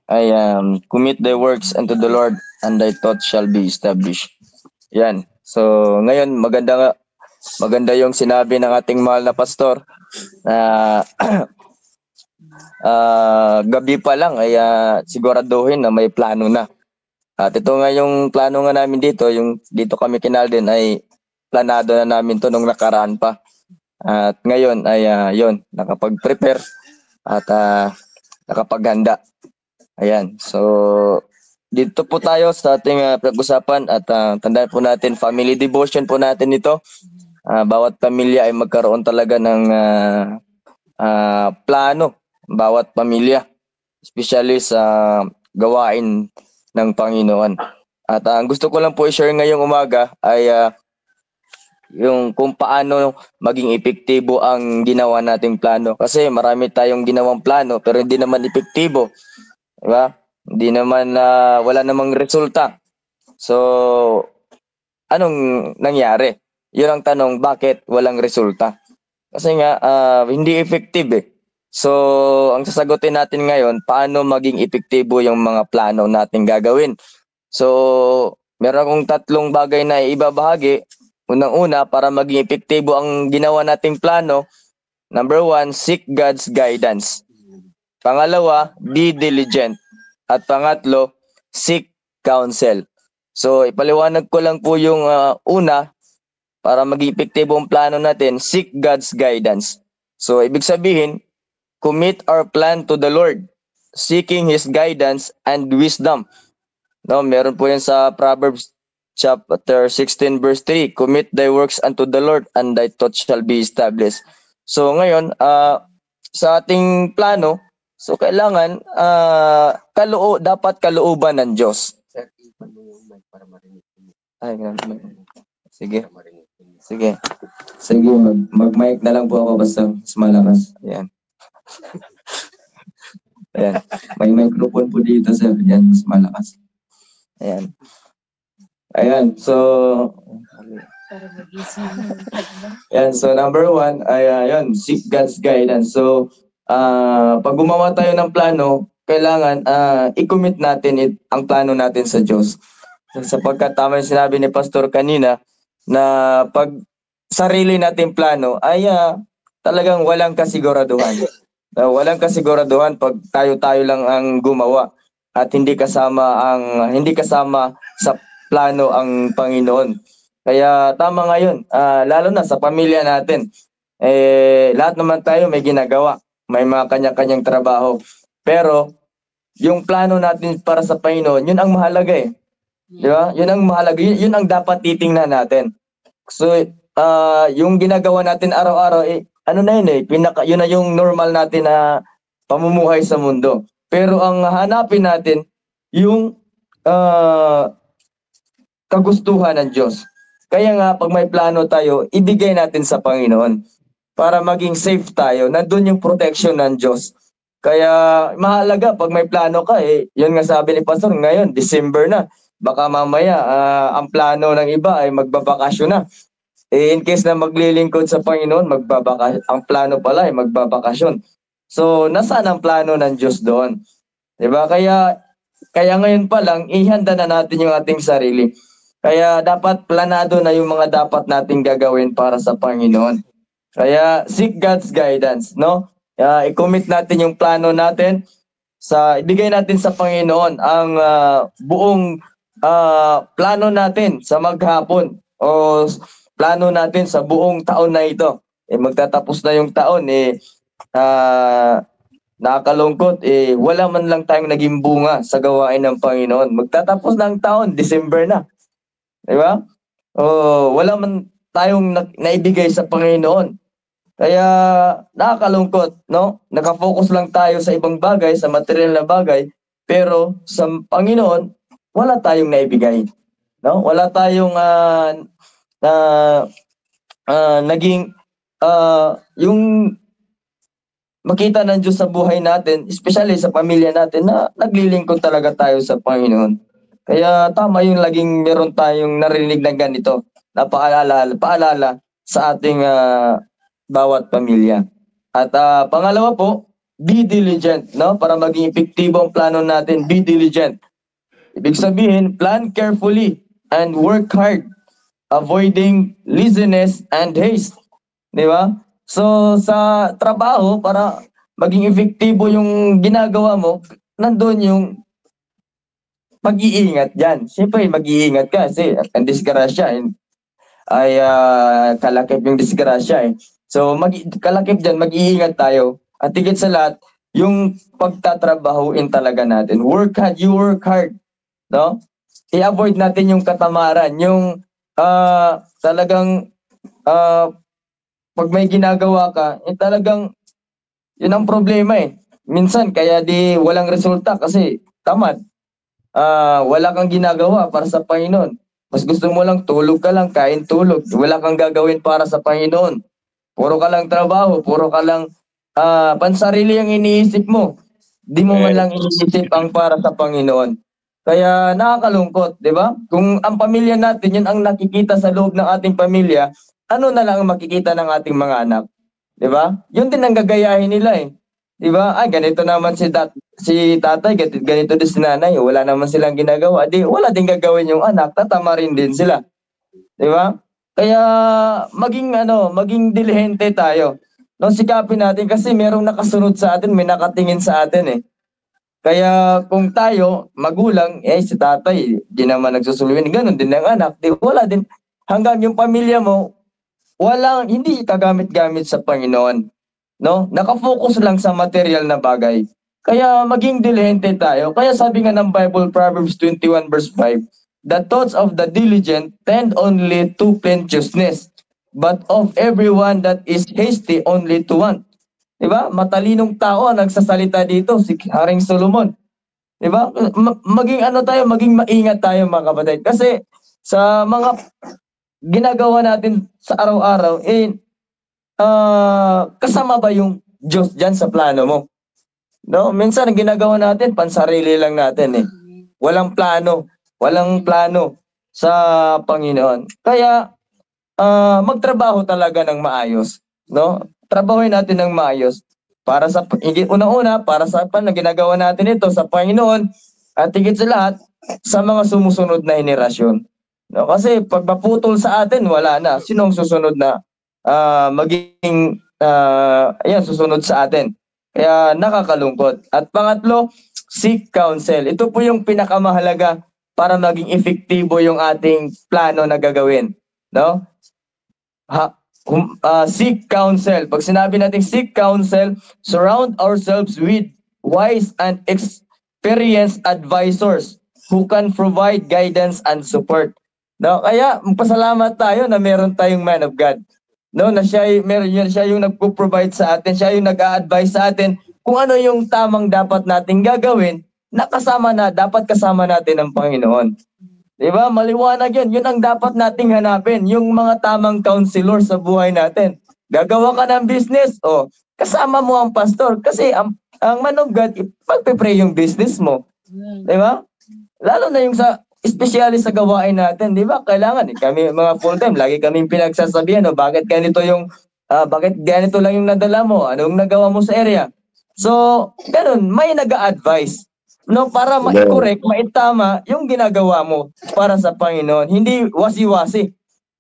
ay commit thy works unto the Lord and thy thoughts shall be established. Yan. So ngayon maganda yung sinabi ng ating mahal na pastor na gabi pa lang ay siguraduhin na may plano na. At ito nga yung plano nga namin dito, yung dito kami kinalden ay planado na namin to nung nakaraan pa. At ngayon ay yon, nakapag-prepare at nakapaghanda. Ayan. So dito po tayo sa ating pag-usapan at tandaan po natin, family devotion po natin ito. Bawat pamilya ay magkaroon talaga ng plano, bawat pamilya, especially sa gawain ng Panginoon. At ang gusto ko lang po i-share ngayong umaga ay yung kung paano maging epektibo ang ginawa nating plano. Kasi marami tayong ginawang plano pero hindi naman epektibo. Diba? Hindi naman, wala namang resulta. So, anong nangyari? Yun ang tanong, bakit walang resulta? Kasi nga, hindi effective eh. So, ang sasagutin natin ngayon, paano maging epektibo yung mga plano natin gagawin. So, meron akong tatlong bagay na ibabahagi. Unang-una, para maging epektibo ang ginawa nating plano, number 1, seek God's guidance. Pangalawa, be diligent. At pangatlo, seek counsel. So, ipaliwanag ko lang po yung una, para maging epektibo ang plano natin, seek God's guidance. So, ibig sabihin, commit our plan to the Lord, seeking His guidance and wisdom. No, meron po yan sa Proverbs chapter 16 verse 3, commit thy works unto the Lord and thy thoughts shall be established. So ngayon, sa ating plano, so kailangan dapat kalooban ng Diyos. Ay, sige. Sige. Sige, mag-mic na lang po ako basta mas malakas. Ayan. Ayan. May microphone po dito, sir. Ayan, mas malakas. Ayan. Ayan, so number 1 ay seek God's guidance. So pag gumawa tayo ng plano, kailangan i-commit natin ang plano natin sa Diyos. Sapagkat tama yung sinabi ni Pastor kanina na pag sarili natin plano ay talagang walang kasiguraduhan. Walang kasiguraduhan pag tayo lang ang gumawa at hindi kasama sa plano ang Panginoon. Kaya tama ngayon, lalo na sa pamilya natin. Lahat naman tayo may ginagawa. May mga kanya-kanyang trabaho. Pero yung plano natin para sa Panginoon, yun ang mahalaga eh. Di ba? Yun ang mahalaga. Yun ang dapat titingnan natin. So, yung ginagawa natin araw-araw, ano na yun eh, yun na yung normal natin na pamumuhay sa mundo. Pero ang hanapin natin, yung kagustuhan ng Diyos. Kaya nga, pag may plano tayo, ibigay natin sa Panginoon para maging safe tayo. Nandun yung protection ng Diyos. Kaya mahalaga pag may plano ka, yun nga sabi ni Pastor, ngayon, December na. Baka mamaya, ang plano ng iba ay magbabakasyon na. In case na maglilingkod sa Panginoon, ang plano pala ay magbabakasyon. So, nasaan ang plano ng Diyos doon? Diba? Kaya ngayon pa lang, ihanda na natin yung ating sarili. Kaya dapat planado na yung mga dapat nating gagawin para sa Panginoon. Kaya seek God's guidance, no? I-commit natin yung plano natin, ibigay natin sa Panginoon ang buong plano natin sa maghapon o plano natin sa buong taon na ito. Magtatapos na yung taon, nakakalungkot, wala man lang tayong naging bunga sa gawain ng Panginoon. Magtatapos na ang taon, December na. Di ba? Wala man tayong naibigay sa Panginoon. Kaya nakakalungkot, no? Nakafocus lang tayo sa ibang bagay, sa material na bagay, pero sa Panginoon, wala tayong naibigay. No? Wala tayong naging yung makita ng Diyos sa buhay natin, especially sa pamilya natin, na naglilingkod talaga tayo sa Panginoon. Kaya tama yung laging meron tayong narinig na ganito, na paalala sa ating bawat pamilya. At pangalawa po, be diligent, no? Para maging epektibo ang plano natin, be diligent. Ibig sabihin, plan carefully and work hard, avoiding laziness and haste. Di ba? So, sa trabaho, para maging epektibo yung ginagawa mo, nandun yung mag-iingat dyan. Siyempre, mag-iingat ka kasi ang disgrasya ay kalakip yung disgrasya. So, kalakip dyan, mag-iingat tayo. At higit sa lahat, yung pagtatrabahuin talaga natin. Work hard, you work hard. No? I-avoid natin yung katamaran. Yung talagang pag may ginagawa ka, talagang yun ang problema Minsan, kaya di walang resulta kasi tamad. Wala kang ginagawa para sa Panginoon. Mas gusto mo lang tulog ka lang, kain tulog. Wala kang gagawin para sa Panginoon. Puro ka lang trabaho, puro ka lang pansarili ang iniisip mo. Di mo man lang iniisip ang para sa Panginoon. Kaya nakakalungkot, di ba? Kung ang pamilya natin, yun ang nakikita sa loob ng ating pamilya, ano na lang ang makikita ng ating mga anak? Di ba? Yun din ang gagayahin nila Di ba? Ay, ganito naman si tatay, ganito din si nanay, wala naman silang ginagawa. Di, wala din gagawin yung anak, tatama rin din sila. Di ba? Kaya maging diligente tayo. No, sikapin natin kasi merong nakasunod sa atin, may nakatingin sa atin Kaya kung tayo, magulang, si tatay, di naman nagsusuluin, ganun din ang anak. Di, wala din. Hanggang yung pamilya mo, hindi kagamit-gamit sa Panginoon. No? Nakafocus lang sa material na bagay. Kaya maging diligente tayo. Kaya sabi nga ng Bible, Proverbs 21 verse 5, the thoughts of the diligent tend only to plenteousness, but of everyone that is hasty only to want. Diba? Matalinong tao ang nagsasalita dito, si Haring Solomon. Diba? Maging maingat tayo mga kapatid. Kasi sa mga ginagawa natin sa araw-araw, kasama ba yung Diyos dyan sa plano mo? No? Minsan ang ginagawa natin, pansarili lang natin Walang plano sa Panginoon. Kaya magtrabaho talaga ng maayos, no? Trabahuin natin ng maayos para sa una-una para sa ginagawa natin ito sa Panginoon at higit sa lahat sa mga sumusunod na henerasyon. No? Kasi pag maputol sa atin, wala na. Sino ang susunod na susunod sa atin? Kaya nakakalungkot. At pangatlo, seek counsel. Ito po yung pinakamahalaga para maging efektibo yung ating plano na gagawin. No? Seek counsel. Pag sinabi natin seek counsel, surround ourselves with wise and experienced advisors who can provide guidance and support. No? Kaya magpasalamat tayo na meron tayong man of God. No, na siya yung nagpo-provide sa atin, siya yung nag-a-advise sa atin kung ano yung tamang dapat nating gagawin na dapat kasama natin ang Panginoon. 'Di ba? Maliwanag 'yan. Yun ang dapat nating hanapin, yung mga tamang counselor sa buhay natin. Gagawa ka ng business, kasama mo ang pastor. Kasi ang man of God, magpe-pray yung business mo. Di ba? Lalo na yung especially sa gawain natin, di ba? Kailangan, kami mga full-time, lagi kaming pinagsasabihan, bakit bakit ganito lang yung nadala mo? Anong nagawa mo sa area? So, ganun, may nag-a-advise. No, para ma-correct, maitama yung ginagawa mo para sa Panginoon. Hindi wasi-wasi.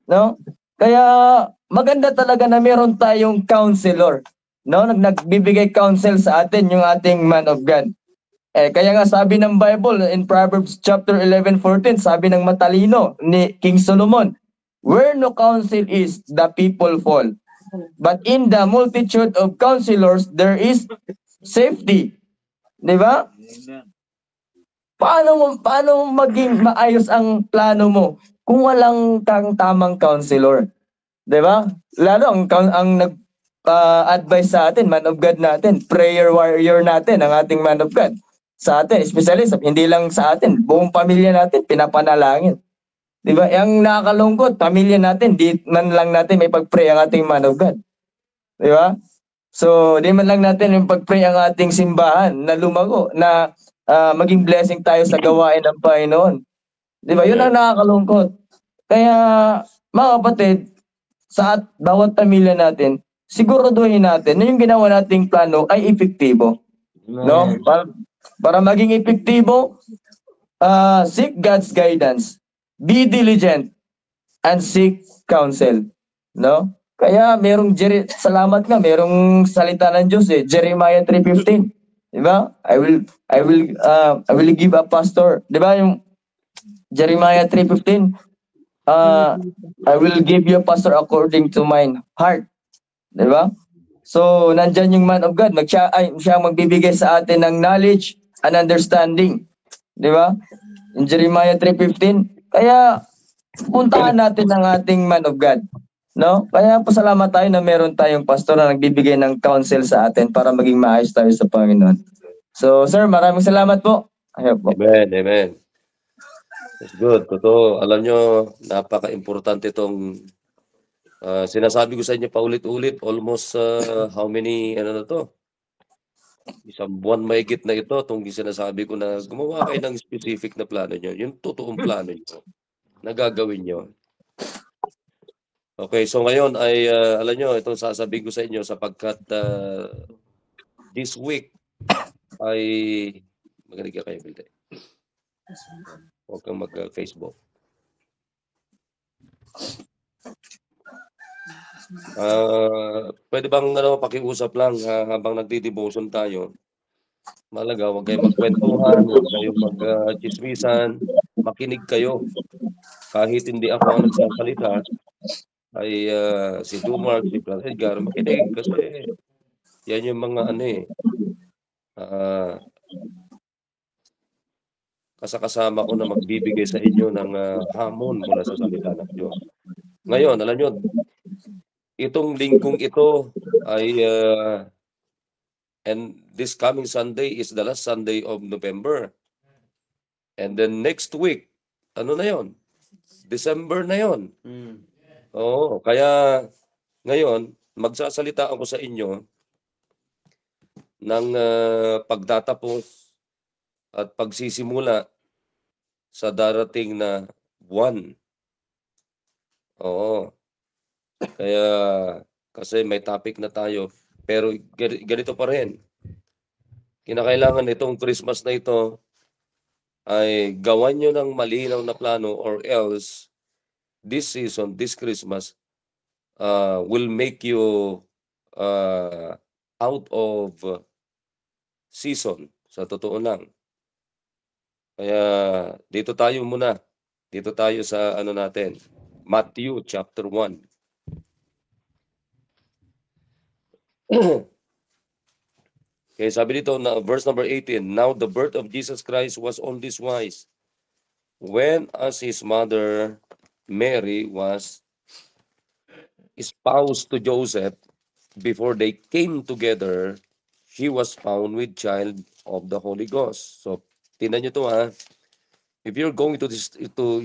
No? Kaya maganda talaga na meron tayong counselor. No? Nagbibigay counsel sa atin yung ating man of God. Kaya nga sabi ng Bible in Proverbs chapter 11:14, sabi ng matalino ni King Solomon, where no counsel is, the people fall. But in the multitude of counselors, there is safety. Di ba? Paano maging maayos ang plano mo kung walang kang tamang counselor? 'Di ba? Lalo ang nag-advise sa atin, man of God natin, prayer warrior natin, ang ating man of God. Sa atin, especially hindi lang sa atin, buong pamilya natin pinapanalangin. 'Di ba? Ang nakakalungkot, pamilya natin, di man lang natin may pag-pray ang ating man of God. 'Di ba? So, di man lang natin yung pag-pray ang ating simbahan na lumago, na maging blessing tayo sa gawain ng Panginoon. Di ba? Yun ang nakakalungkot. Kaya, mga kapatid, sa bawat pamilya natin, siguraduhin natin na yung ginawa nating plano ay epektibo. No? Para maging epektibo, seek God's guidance. Be diligent and seek counsel. No? Kaya salamat nga, merong salita ng Diyos Jeremiah 3:15. 'Di ba? I will give a pastor. 'Di ba yung Jeremiah 3:15? I will give you a pastor according to mine heart. 'Di ba? So, nandyan yung man of God, siya magbibigay sa atin ng knowledge and understanding. 'Di ba? In Jeremiah 3:15. Kaya puntahan natin ang ating man of God. No? Kaya pasalamat tayo na meron tayong pastor na nagbibigay ng counsel sa atin para maging maayos tayo sa Panginoon. So, sir, maraming salamat po. Ayaw po. Amen, amen. That's good. Totoo. Alam nyo, napaka-importante itong sinasabi ko sa inyo paulit-ulit. Almost how many, na to? Isang buwan mahigit na ito, itong sinasabi ko na gumawa kayo ng specific na plano nyo. Yung totoong plano nyo na gagawin nyo. Okay, so ngayon ay alam nyo, itong sasabihin ko sa inyo sapagkat this week ay magaling ka kayo, Bilde. Huwag kang mag-Facebook. Pwede bang pakiusap lang habang nagdi-devotion tayo? Malaga, huwag kayong magkwentuhan, huwag kayong mag-chismisan, makinig kayo. Kahit hindi ako ang nagsasalita, ay si Dumar, si Brad Edgar, makinig kasi yan yung mga kasama ko na magbibigay sa inyo ng hamon mula sa salita ng Diyos. Ngayon, alam nyo, itong linggong ito ay and this coming Sunday is the last Sunday of November. And then next week, ano na yon? December na yon. Oo, kaya ngayon, magsasalita ako sa inyo ng pagtatapos at pagsisimula sa darating na buwan. Oo. Kaya, kasi may topic na tayo, pero ganito pa rin. Kinakailangan itong Christmas na ito ay gawan nyo ng malinaw na plano or else this season, this Christmas, will make you out of season, sa totoo lang. Kaya dito tayo muna. Dito tayo sa natin. Matthew chapter 1. Okay, sabi dito na verse number 18. Now the birth of Jesus Christ was on this wise. When as his mother Mary was espoused to Joseph, before they came together, she was found with child of the Holy Ghost. So, tingnan nyo to If you're going to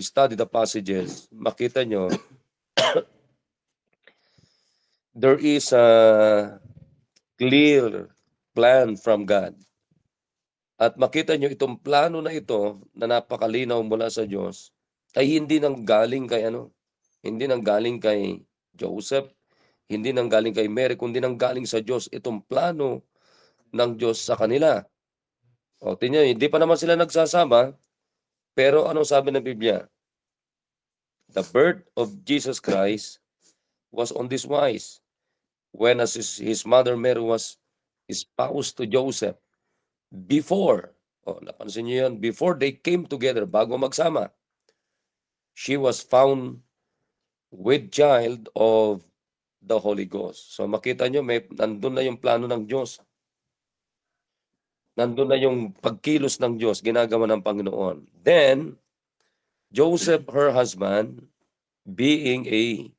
study the passages, makita nyo, there is clear plan from God. At makita nyo itong plano na ito na napakalinaw mula sa Diyos ay hindi nang galing kay hindi nang galing kay Joseph, hindi nang galing kay Mary, kundi nang galing sa Diyos itong plano ng Diyos sa kanila. O, tingnan nyo, hindi pa naman sila nagsasama, pero anong sabi ng Biblia? The birth of Jesus Christ was on this wise. When as his mother Mary was espoused to Joseph, before, napansin niyo yun, before they came together, bago magsama, she was found with child of the Holy Ghost. So makita nyo, nandun na yung plano ng Diyos. Nandun na yung pagkilos ng Diyos, ginagawa ng Panginoon. Then, Joseph, her husband, being a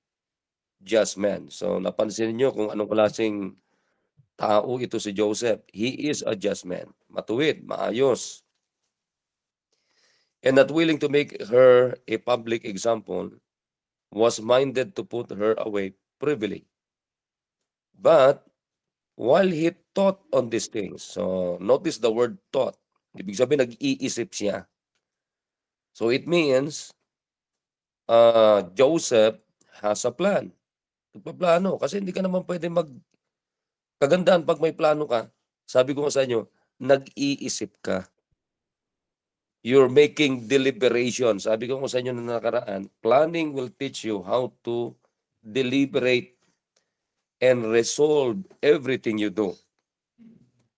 just man. So napansin niyo kung anong klaseng tao ito si Joseph. He is a just man. Matuwid, maayos. And not willing to make her a public example, was minded to put her away privily. But while he thought on these things, so notice the word thought. Ibig sabihin, nag-iisip siya. So it means, Joseph has a plan. Nagpaplano. Kasi hindi ka naman pwede kagandahan pag may plano ka. Sabi ko nga sa inyo, nag-iisip ka. You're making deliberation. Sabi ko nga sa inyo na nakaraan, planning will teach you how to deliberate and resolve everything you do.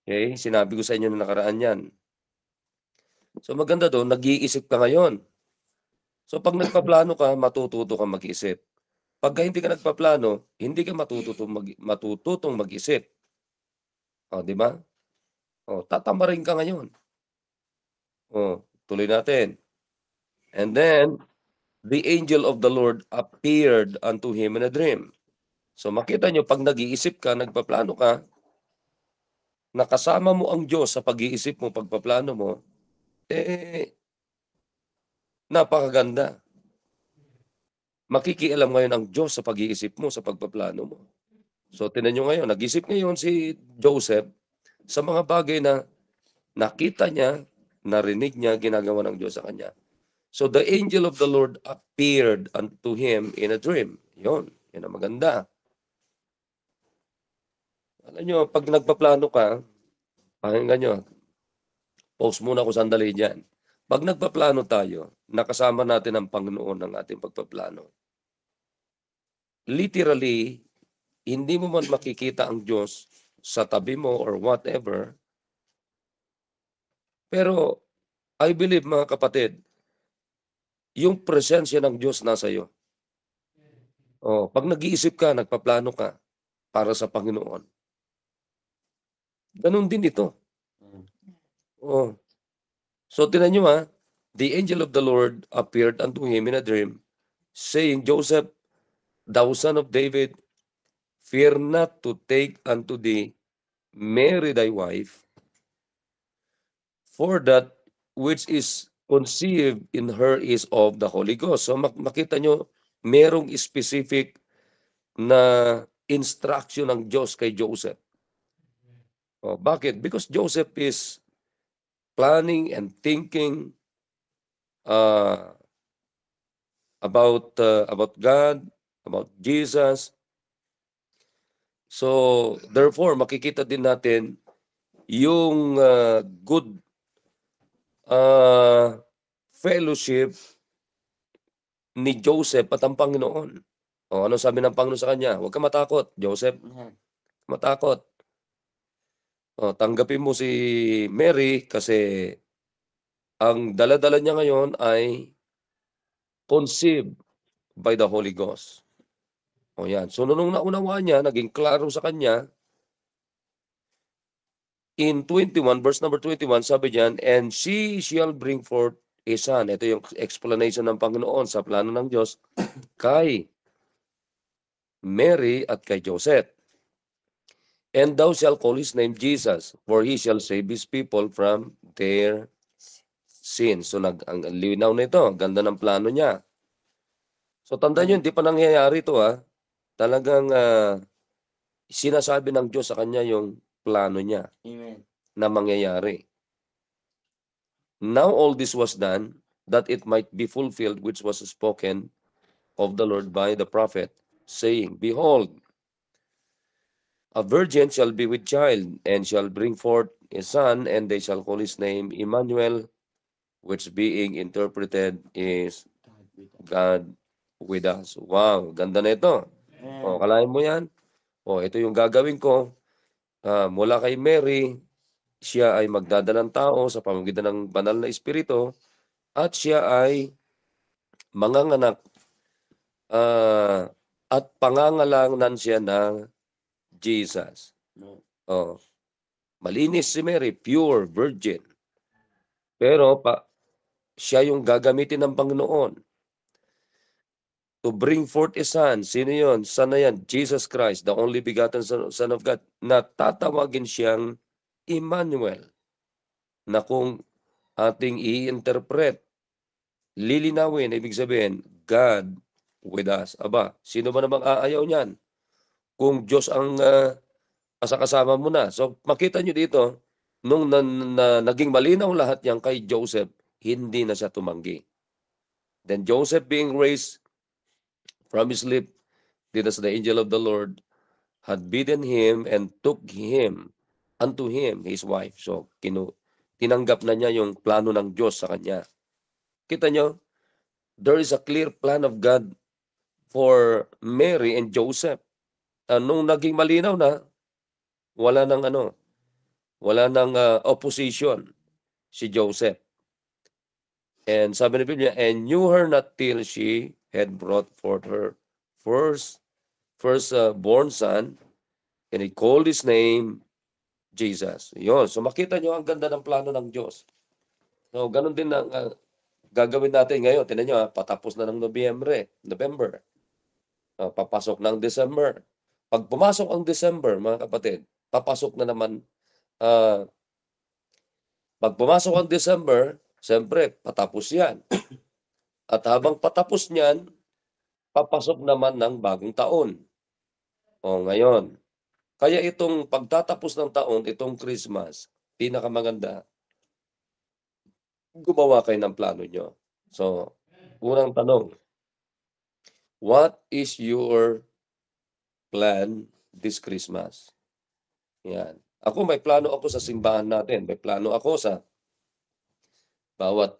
Okay? Sinabi ko sa inyo na nakaraan yan. So maganda doon, nag-iisip ka ngayon. So pag nagpaplano ka, matututo ka mag-isip. Pag hindi ka nagpaplano, hindi ka matututong mag-isip. O, di ba? O, tatamarin ka ngayon. O, tuloy natin. And then, the angel of the Lord appeared unto him in a dream. So makita nyo, pag nag-iisip ka, nagpaplano ka, nakasama mo ang Diyos sa pag-iisip mo, pagpaplano mo, napakaganda. Makikialam ngayon ang Diyos sa pag-iisip mo, sa pagpaplano mo. So, tinan nyo ngayon, nag-isip ngayon si Joseph sa mga bagay na nakita niya, narinig niya, ginagawa ng Diyos sa kanya. So, the angel of the Lord appeared unto him in a dream. Yun ang maganda. Alam nyo, pag nagpaplano ka, pakinggan nyo, pause muna ako sandali dyan. Pag nagpaplano tayo, nakasama natin ang Panginoon ng ating pagpaplano. Literally, hindi mo man makikita ang Diyos sa tabi mo or whatever. Pero, I believe mga kapatid, yung presensya ng Diyos nasa iyo. Pag nag-iisip ka, nagpaplano ka para sa Panginoon. Ganun din ito. So, tinan nyo the angel of the Lord appeared unto him in a dream, saying, Joseph, thou son of David, fear not to take unto thee Mary thy wife, for that which is conceived in her is of the Holy Ghost. So makita nyo, merong specific na instruction ng Diyos kay Joseph. Bakit? Because Joseph is planning and thinking about God, about Jesus. So, therefore, makikita din natin yung good fellowship ni Joseph at ang Panginoon. Ano sabi ng Panginoon sa kanya? Huwag ka matakot, Joseph. Matakot. Tanggapin mo si Mary kasi ang dala-dala niya ngayon ay conceived by the Holy Ghost. Yan. So, nung naunawaan niya, naging klaro sa kanya, in 21, verse number 21, sabi diyan, and she shall bring forth a son. Ito yung explanation ng Panginoon sa plano ng Diyos kay Mary at kay Joseph. And thou shalt call his name Jesus, for he shall save his people from their sins. So, ang linaw nito, ganda ng plano niya. So, tandaan nyo, hindi pa nangyayari ito Talagang sinasabi ng Diyos sa kanya yung plano niya Amen. na mangyayari. Now all this was done that it might be fulfilled which was spoken of the Lord by the prophet, saying, Behold, a virgin shall be with child, and shall bring forth a son, and they shall call his name Emmanuel, which being interpreted is God with us. Wow, ganda na ito. O, kalahin mo yan? O, ito yung gagawin ko. Mula kay Mary, siya ay magdadalang tao sa pamamagitan ng banal na espiritu, at siya ay manganganak at pangangalangan siya ng Jesus. Oh, malinis si Mary, pure virgin. Pero siya yung gagamitin ng Panginoon to bring forth a son. Sino yun? Son na yan, Jesus Christ, the only begotten Son of God, na tatawagin siyang Emmanuel, na kung ating i-interpret, lilinawin, ibig sabihin, God with us. Aba, sino ba namang aayaw niyan? Kung Diyos ang kasama mo na. So makita nyo dito, nung naging malinaw lahat yan kay Joseph, hindi na siya tumanggi. Then Joseph being raised from his sleep, did as the angel of the Lord had bidden him, and took him unto him, his wife. So tinanggap na niya yung plano ng Diyos sa kanya. Kita nyo, there is a clear plan of God for Mary and Joseph. Nung naging malinaw na, wala nang opposition si Joseph. And sabi ng Biblia, and knew her not till she had brought forth her first born son, and he called his name Jesus. Yun. So makita nyo ang ganda ng plano ng Diyos. So ganun din ang gagawin natin ngayon. Tingnan nyo, patapos na ng November. Papasok ng December. Pag pumasok ang December, mga kapatid, papasok na naman. Pag pumasok ang December, siyempre, patapos yan. At habang patapos niyan, papasok naman ng bagong taon. O ngayon, kaya itong pagtatapos ng taon, itong Christmas, pinakamaganda, gumawa kayo ng plano nyo. So, unang tanong, what is your plan this Christmas? Yan. Ako, may plano ako sa simbahan natin. May plano ako sa bawat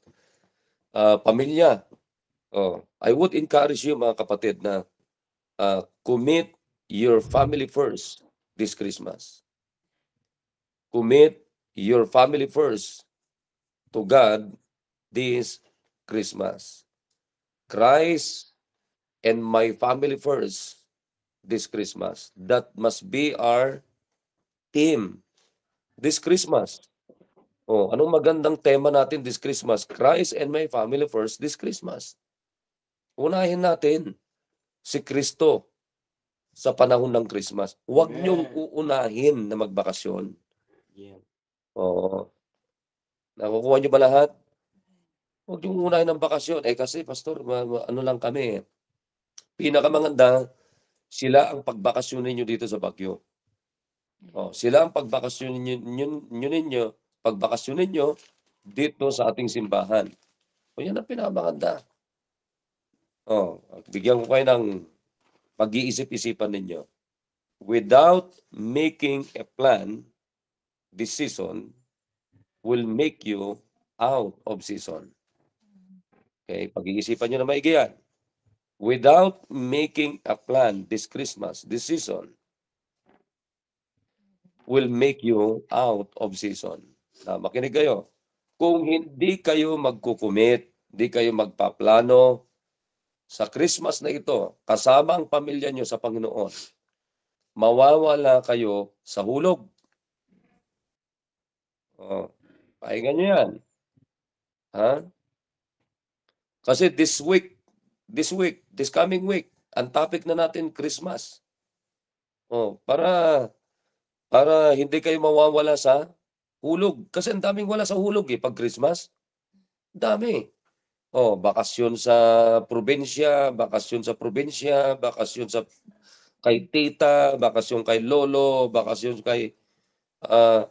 pamilya. I would encourage you, mga kapatid, na commit your family first this Christmas. Commit your family first to God this Christmas. Christ and my family first this Christmas. That must be our theme this Christmas. Anong magandang tema natin this Christmas? Christ and my family first this Christmas. Unahin natin si Kristo sa panahon ng Christmas. Huwag niyong uunahin na magbakasyon. Nakukuha niyo ba lahat? Huwag niyong uunahin ng bakasyon. Kasi, Pastor, ano lang kami. Pinakamaganda, sila ang pagbakasyonin niyo dito sa Baguio. Sila ang pagbakasyonin niyo dito sa ating simbahan. Yan ang pinakamaganda. Bigyan ko kayo ng pag-iisip-isipan ninyo. Without making a plan, this season will make you out of season. Okay, pag-iisipan nyo na maigi yan. Without making a plan this Christmas, this season, will make you out of season. Makinig kayo. Kung hindi kayo magkukumit, hindi kayo magpaplano sa Christmas na ito, kasama ang pamilya nyo sa Panginoon, mawawala kayo sa hulog. Pahingan nyo yan. Kasi this coming week, ang topic na natin, Christmas. Para hindi kayo mawawala sa hulog. Kasi ang daming wala sa hulog pag Christmas. Dami. Bakasyon sa probinsya, bakasyon sa kay tita, bakasyon kay lolo, bakasyon kay ah,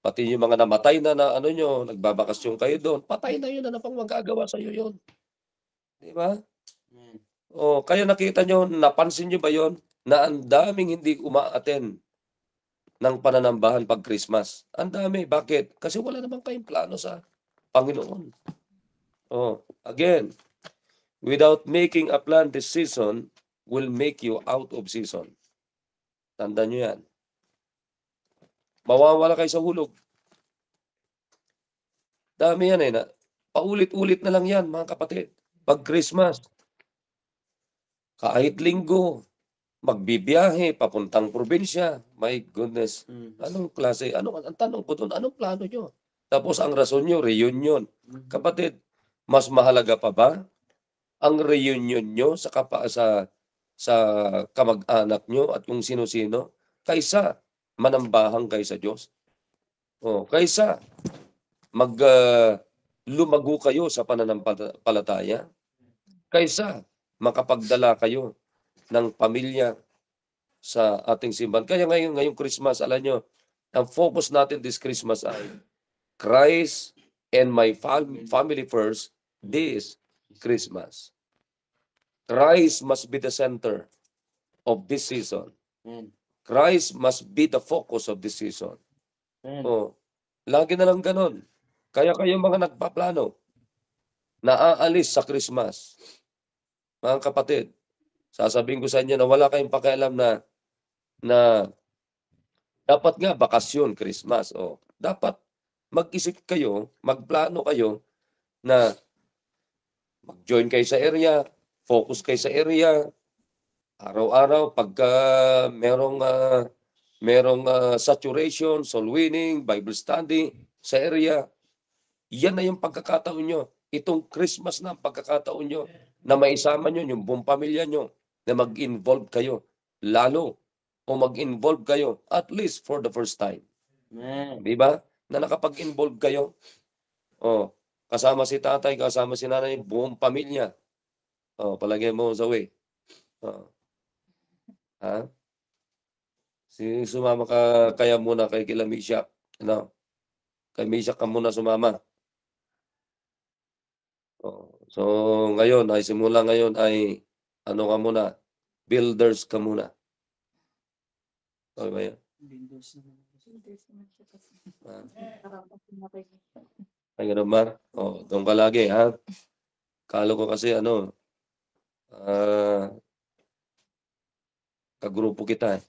pati yung mga namatay na ano nyo, nagbabakasyon kayo doon. Patay na yun, ano pang magagawa sa iyo yun? Di ba? O, kaya nakita nyo, napansin nyo ba yon na ang daming hindi uma-attend ng pananambahan pag Christmas? Ang dami. Bakit? Kasi wala namang kayong plano sa Panginoon. Oh, again, without making a plan this season will make you out of season. Tandaan nyo yan. Mawawala kayo sa hulog. Dami yan na paulit-ulit na lang yan, mga kapatid. Pag Christmas, kahit linggo, magbibiyahe, papuntang probinsya. My goodness. Anong klase? Ang tanong ko doon, anong plano nyo? Tapos ang rason nyo, reunion. Kapatid, mas mahalaga pa ba ang reunion nyo sa kamag-anak nyo at kung sino-sino kaysa manambahang kayo sa Diyos? O, kaysa lumago kayo sa pananampalataya? Kaysa makapagdala kayo ng pamilya sa ating simbahan. Kaya ngayong Christmas, alam nyo, ang focus natin this Christmas ay Christ and my family first this Christmas. Christ must be the center of this season. Christ must be the focus of this season. Oh, lagi na lang ganon. Kaya kayo mga nagpaplano na aalis sa Christmas, mga kapatid, sasabihin ko sa inyo na wala kayong pakialam na dapat nga bakasyon, Christmas. Oh, dapat mag-isip kayo, magplano kayo na mag-join kayo sa area, focus kayo sa area, araw-araw pagka merong saturation, soul winning, Bible study sa area, yan na yung pagkakataon nyo. Itong Christmas na pagkakataon nyo na maisama nyo yung buong pamilya nyo na mag-involve kayo lalo o mag-involve kayo at least for the first time. Di ba? Na nakapag-involve kayo. Oh, kasama si tatay, kasama si nanay, buong pamilya. Oh, palagay mo sa way. Oh. Ha? Sumama ka kaya muna kay kila Misha. Ano? Kay Misha ka muna sumama. Oh. So, ngayon ay simula ngayon ay ano ka muna? Builders ka muna. Okay ba yan? Ay, ganun ba? Oh, doon ka lagi, ha? Kala ko kasi kagrupo kita, eh.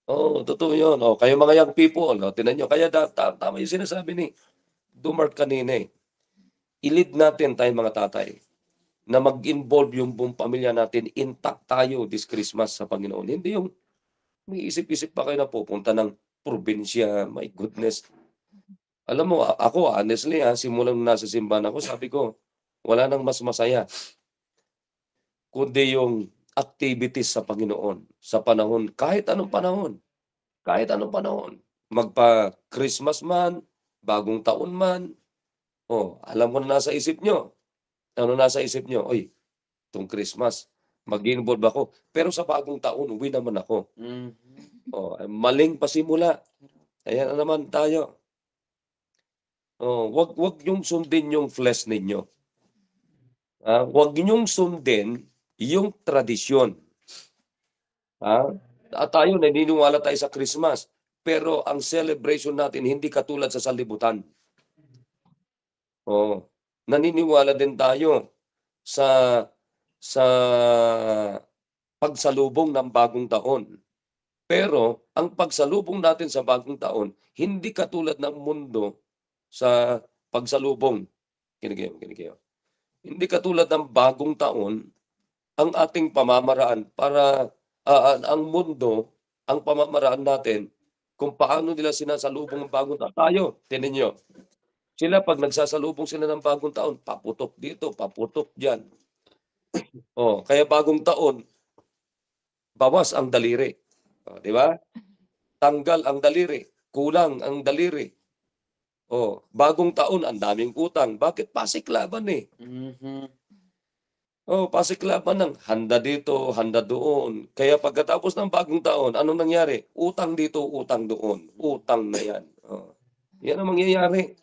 Oh, totoo yun. Oh, kayo mga young people, tinan nyo. Kaya tama yung sinasabi ni Dumart kanina, eh. I-lead natin tayong mga tatay na mag-involve yung buong pamilya natin, intact tayo this Christmas sa Panginoon. Hindi yung may isip-isip pa kayo na pupunta ng probinsya. My goodness. Alam mo, ako honestly, simulang nasa simbahan ako, sabi ko, wala nang mas masaya kundi yung activities sa Panginoon sa panahon, kahit anong panahon, magpa-Christmas man, bagong taon man, alam ko na nasa isip nyo. Ano nasa isip nyo? Oy, itong Christmas, mag-involve ako. Pero sa bagong taon, uwi naman ako. Maling pasimula. Ayan na naman tayo. Wag yung sundin yung flesh ninyo. Wag nyong sundin yung tradisyon. Tayo, naniniwala tayo sa Christmas. Pero ang celebration natin hindi katulad sa sanlibutan. Naniniwala din tayo sa pagsalubong ng bagong taon. Pero ang pagsalubong natin sa bagong taon, hindi katulad ng mundo sa pagsalubong. Kinikiyo. Hindi katulad ng bagong taon, ang ating pamamaraan para ang mundo, ang pamamaraan natin, kung paano nila sinasalubong ang bagong taon. Tayo, tinan nyo. Sila pag nagsasalubong sila ng bagong taon, paputok dito, paputok dyan. Kaya bagong taon, bawas ang daliri. Di ba? Tanggal ang daliri, kulang ang daliri. Bagong taon, ang daming utang. Bakit? Pasiklaban, eh. Pasiklaban ng handa dito, handa doon. Kaya pagkatapos ng bagong taon, anong nangyari? Utang dito, utang doon. Utang na yan. Yan ang mangyayari.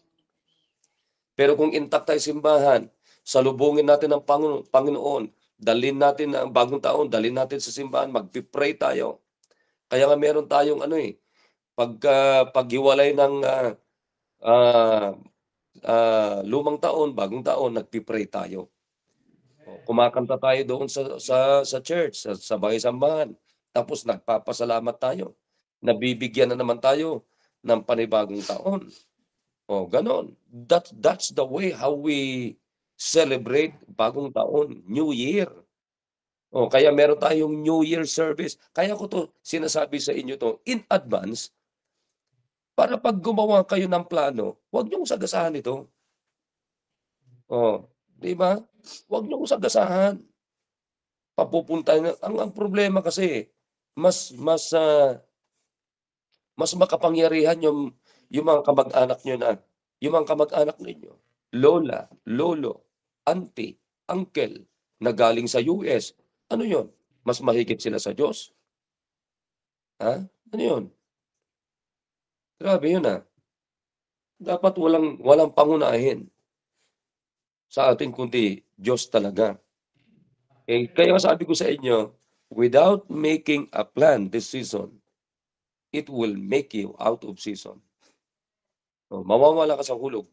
Pero kung intact tayo simbahan, salubungin natin ang Panginoon, dalhin natin ang bagong taon, dalhin natin sa simbahan, magpipray tayo. Kaya nga meron tayong paghiwalay ng lumang taon, bagong taon, nagpipray tayo. Kumakanta tayo doon sa church, sa bahay sambahan. Tapos nagpapasalamat tayo. Nabibigyan na naman tayo ng panibagong taon. Ganon. That's the way how we celebrate bagong taon, New Year. Kaya meron tayong New Year service. Kaya ko to sinasabi sa inyo to in advance para pag gumawa kayo ng plano, huwag niyong sagasahan ito. Di ba? Huwag niyong sagasahan. Papupuntahin. Ang problema kasi, mas makapangyarihan yung mga kamag-anak nyo yung mga kamag-anak ninyo, lola, lolo, auntie, uncle, na galing sa US. Ano yun? Mas mahigit sila sa Diyos? Ha? Ano yun? Grabe yun Dapat walang pangunahin sa atin kundi Diyos talaga. Kaya sabi ko sa inyo, without making a plan this season, it will make you out of season. Mawawala ka sa hulog.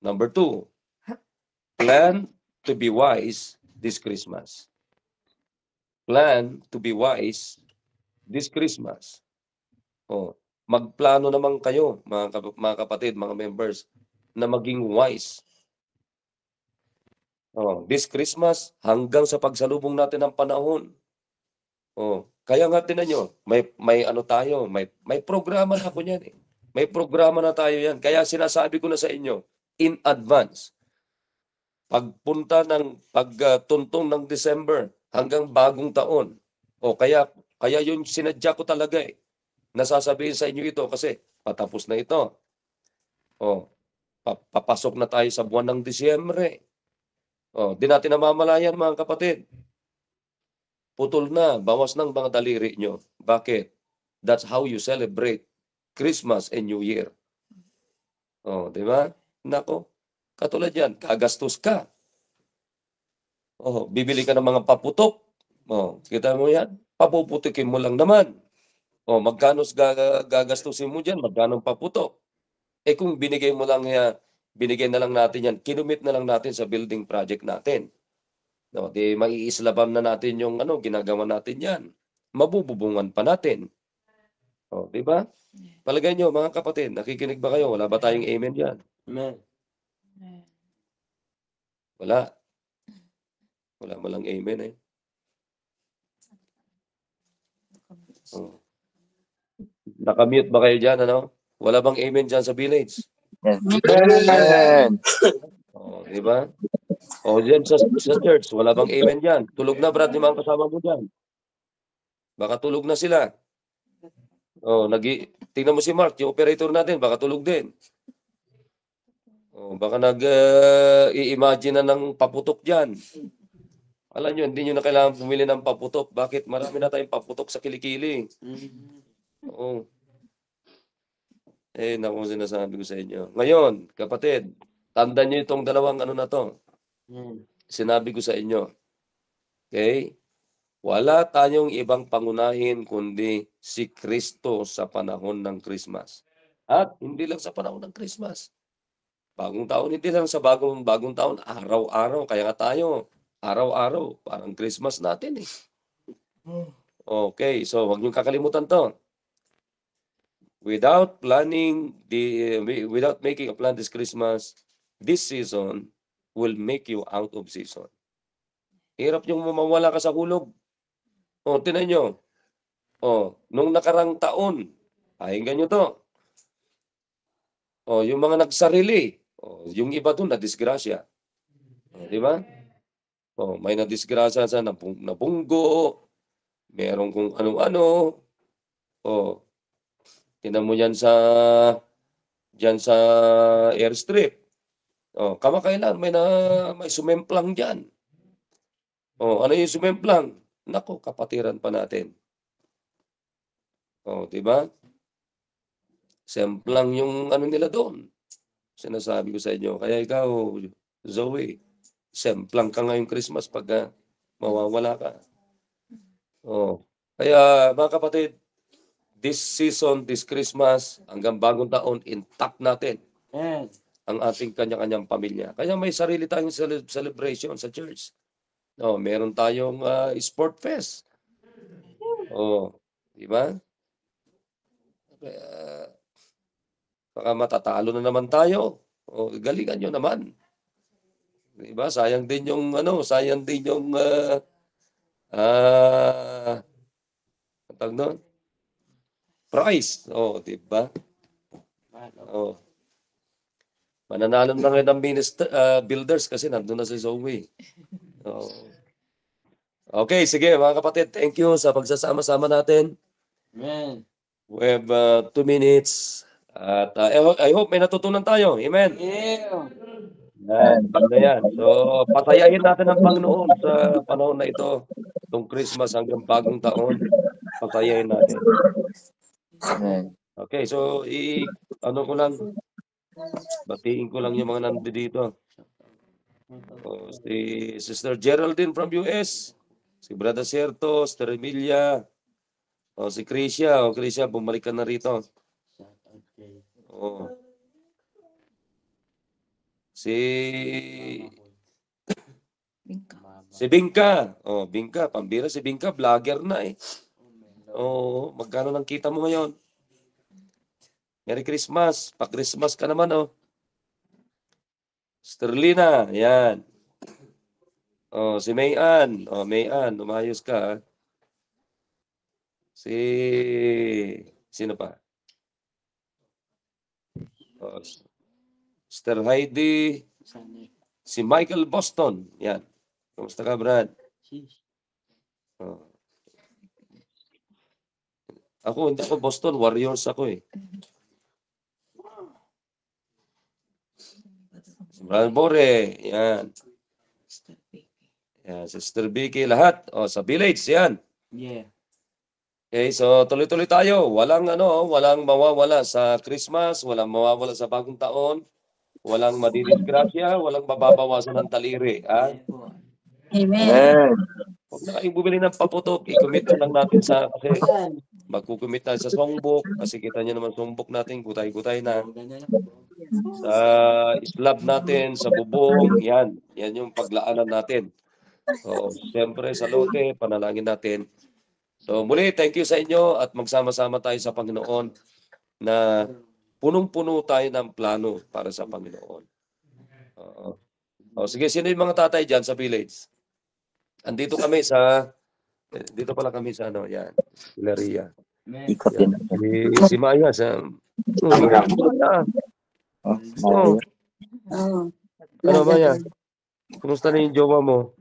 Number 2, plan to be wise this Christmas. Plan to be wise this Christmas. Magplano naman kayo, mga kapatid, mga members, na maging wise. This Christmas, hanggang sa pagsalubong natin ng panahon. Kaya nga tinan nyo, may ano tayo, may programa na ako niyan eh. May programa na tayo yan. Kaya sinasabi ko na sa inyo, in advance, pagtuntong ng December hanggang bagong taon. Kaya yun sinadya ko talaga eh. Nasasabihin sa inyo ito kasi patapos na ito. Papasok na tayo sa buwan ng Disyembre. Di natin namamalayan mga kapatid. Putol na, bawas ng mga daliri nyo. Bakit? That's how you celebrate Christmas and New Year. Di ba? Nako, katulad yan, gagastos ka. Bibili ka ng mga paputok. Kita mo yan? Papuputikin mo lang naman. Magkano gagastusin mo dyan? Magkano paputok? Kung binigay na lang natin yan, kinumit na lang natin sa building project natin. Di maiislabam na natin yung ginagawa natin yan. Mabububungan pa natin. Di ba? Palagay nyo, mga kapatid, nakikinig ba kayo? Wala ba tayong amen yan? Amen. Wala. Wala mo lang amen eh. Nakamute ba kayo dyan, Wala bang amen dyan sa village? Amen. Di ba? Dyan sa church, wala bang amen dyan? Tulog na, Brad, yung mga kasama mo dyan. Baka tulog na sila. Tingnan mo si Mark, yung operator natin, baka tulog din. Baka i-imagine na ng paputok dyan. Alam nyo, hindi nyo na kailangan pumili ng paputok. Bakit? Marami na tayong paputok sa kilikili. Naku, sinasabi ko sa inyo. Ngayon, kapatid, tandaan nyo itong dalawang na to. Sinabi ko sa inyo. Okay? Wala tayong ibang pangunahin kundi si Kristo sa panahon ng Christmas. At hindi lang sa panahon ng Christmas. Bagong taon, hindi lang sa bagong taon, araw-araw. Kaya nga tayo, araw-araw, parang Christmas natin eh. Okay, so huwag niyong kakalimutan to. Without making a plan this Christmas, this season will make you out of season. Hirap niyong mawala ka sa hulog. Tinan nyo. Nung nakarang taon, pakinggan nyo to. Yung mga nagsarili, yung iba doon na-disgrasya. Di ba? May na-disgrasya sa nabunggo, meron kung ano-ano. Tinan mo yan sa airstrip. Kamakailan may sumemplang dyan. Ano yung sumemplang? Nako, kapatiran pa natin. Di ba? Semplang yung ano nila doon. Sinasabi ko sa inyo. Kaya ikaw, Zoe, semplang ka ngayong Christmas pag mawawala ka. Kaya mga kapatid, this season, this Christmas, hanggang bagong taon, intact natin ang ating kanya-kanyang pamilya. Kaya may sarili tayong celebration sa church. Meron tayong sport fest. Di ba? Kaya, baka matatalo na naman tayo. Galingan nyo naman. Di ba? Sayang din yung tawag doon? Price. Di ba? Mananalo na ngayon ng builders kasi nandun na si Zoe. Okay, sige mga kapatid. Thank you sa pagsasama-sama natin. Amen. We have 2 minutes. At I hope may natutunan tayo. Amen. Yeah. Yan. So, pasayahin natin ang Panginoon sa panahon na ito. Itong Christmas hanggang bagong taon. Pasayahin natin. Okay, so batiin ko lang yung mga nandito. Si Sister Geraldine from US, si Brother Serto, Sister Emilia, si Krisha. Krisha, bumalik ka na rito. Si Bingka. Bingka, pambira si Bingka, vlogger na eh. Magkano nang kita mo ngayon? Merry Christmas. Pa-Christmas ka naman, Sterlina, yan. Si Mayan. Mayan, umayos ka. Sino pa? Sister Heidi. Si Michael Boston. Yan. Kumusta ka, Brad? Ako, hindi ako Boston. Warriors ako eh. Brad Bore, yan. Yan, Sister Vicky, lahat. Sa village, yan. Yeah. Okay, so tuloy-tuloy tayo. Walang mawawala sa Christmas, walang mawawala sa bagong taon, walang madidisgrasya, walang mababawasan ng taliri. Amen. Huwag na kayong bumili ng paputok. I-commit na lang natin kasi magkukumit tayo sa songbook. Kasi kita nyo naman songbook natin, gutay-gutay na. Sa islab natin, sa bubong, yan. Yan yung paglaanan natin. Siyempre sa lote, panalangin natin. So muli, thank you sa inyo at magsama-sama tayo sa Panginoon na punong-puno tayo ng plano para sa Panginoon. Sige, sino yung mga tatay dyan sa village? Andito kami dito pala kami sa yan, Hilaria. Si Maya sa Ano Maya? Kumusta na yung jowa mo?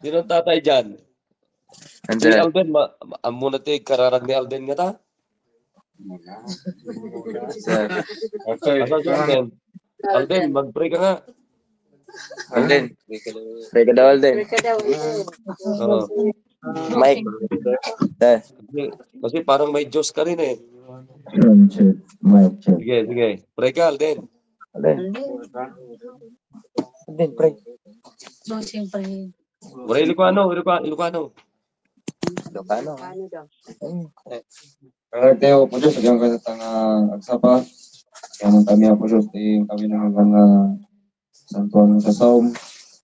Sino ang tatay dyan? Si Alden, muna tayo kararag ni Alden nga ta? Alden, mag-pray ka nga. Alden. Pray ka daw, Alden. Mike. Kasi parang may Diyos ka rin eh. Sige. Pray ka, Alden. Alden, pray. Mura Ilocano. Ilocano. Teo po Diyos, hanggang kasatang agsapa. Kaya kami po Diyos, kami na hanggang santuan sa saum.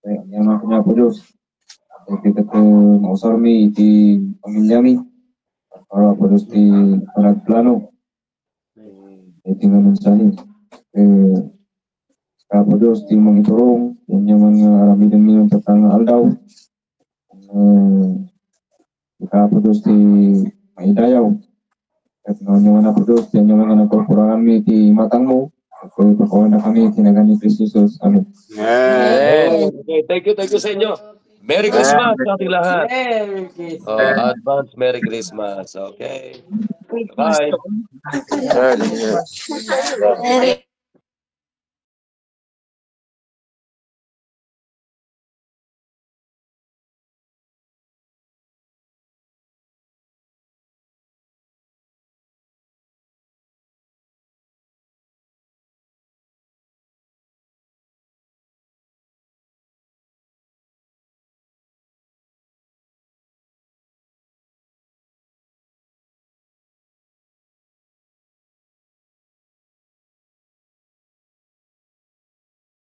Kaya po Diyos. Kita ko mausarmi, iti pamilyami. Para po Diyos, iti panagplano. Iti nga mensahe. Kaya po Diyos, iti mangiturong. Yan yung mga aramidan niyo tatang aldaw. Kaya po Diyos, iti maidayaw. At ngayon na po Diyos, yan yung mga nagpapura kami iti matang mo. At pagkakuha na kami, tinagan ni Christ Jesus. Amen. Okay, thank you sa inyo. Merry Christmas sa ating lahat. Advance Merry Christmas. Okay. Bye.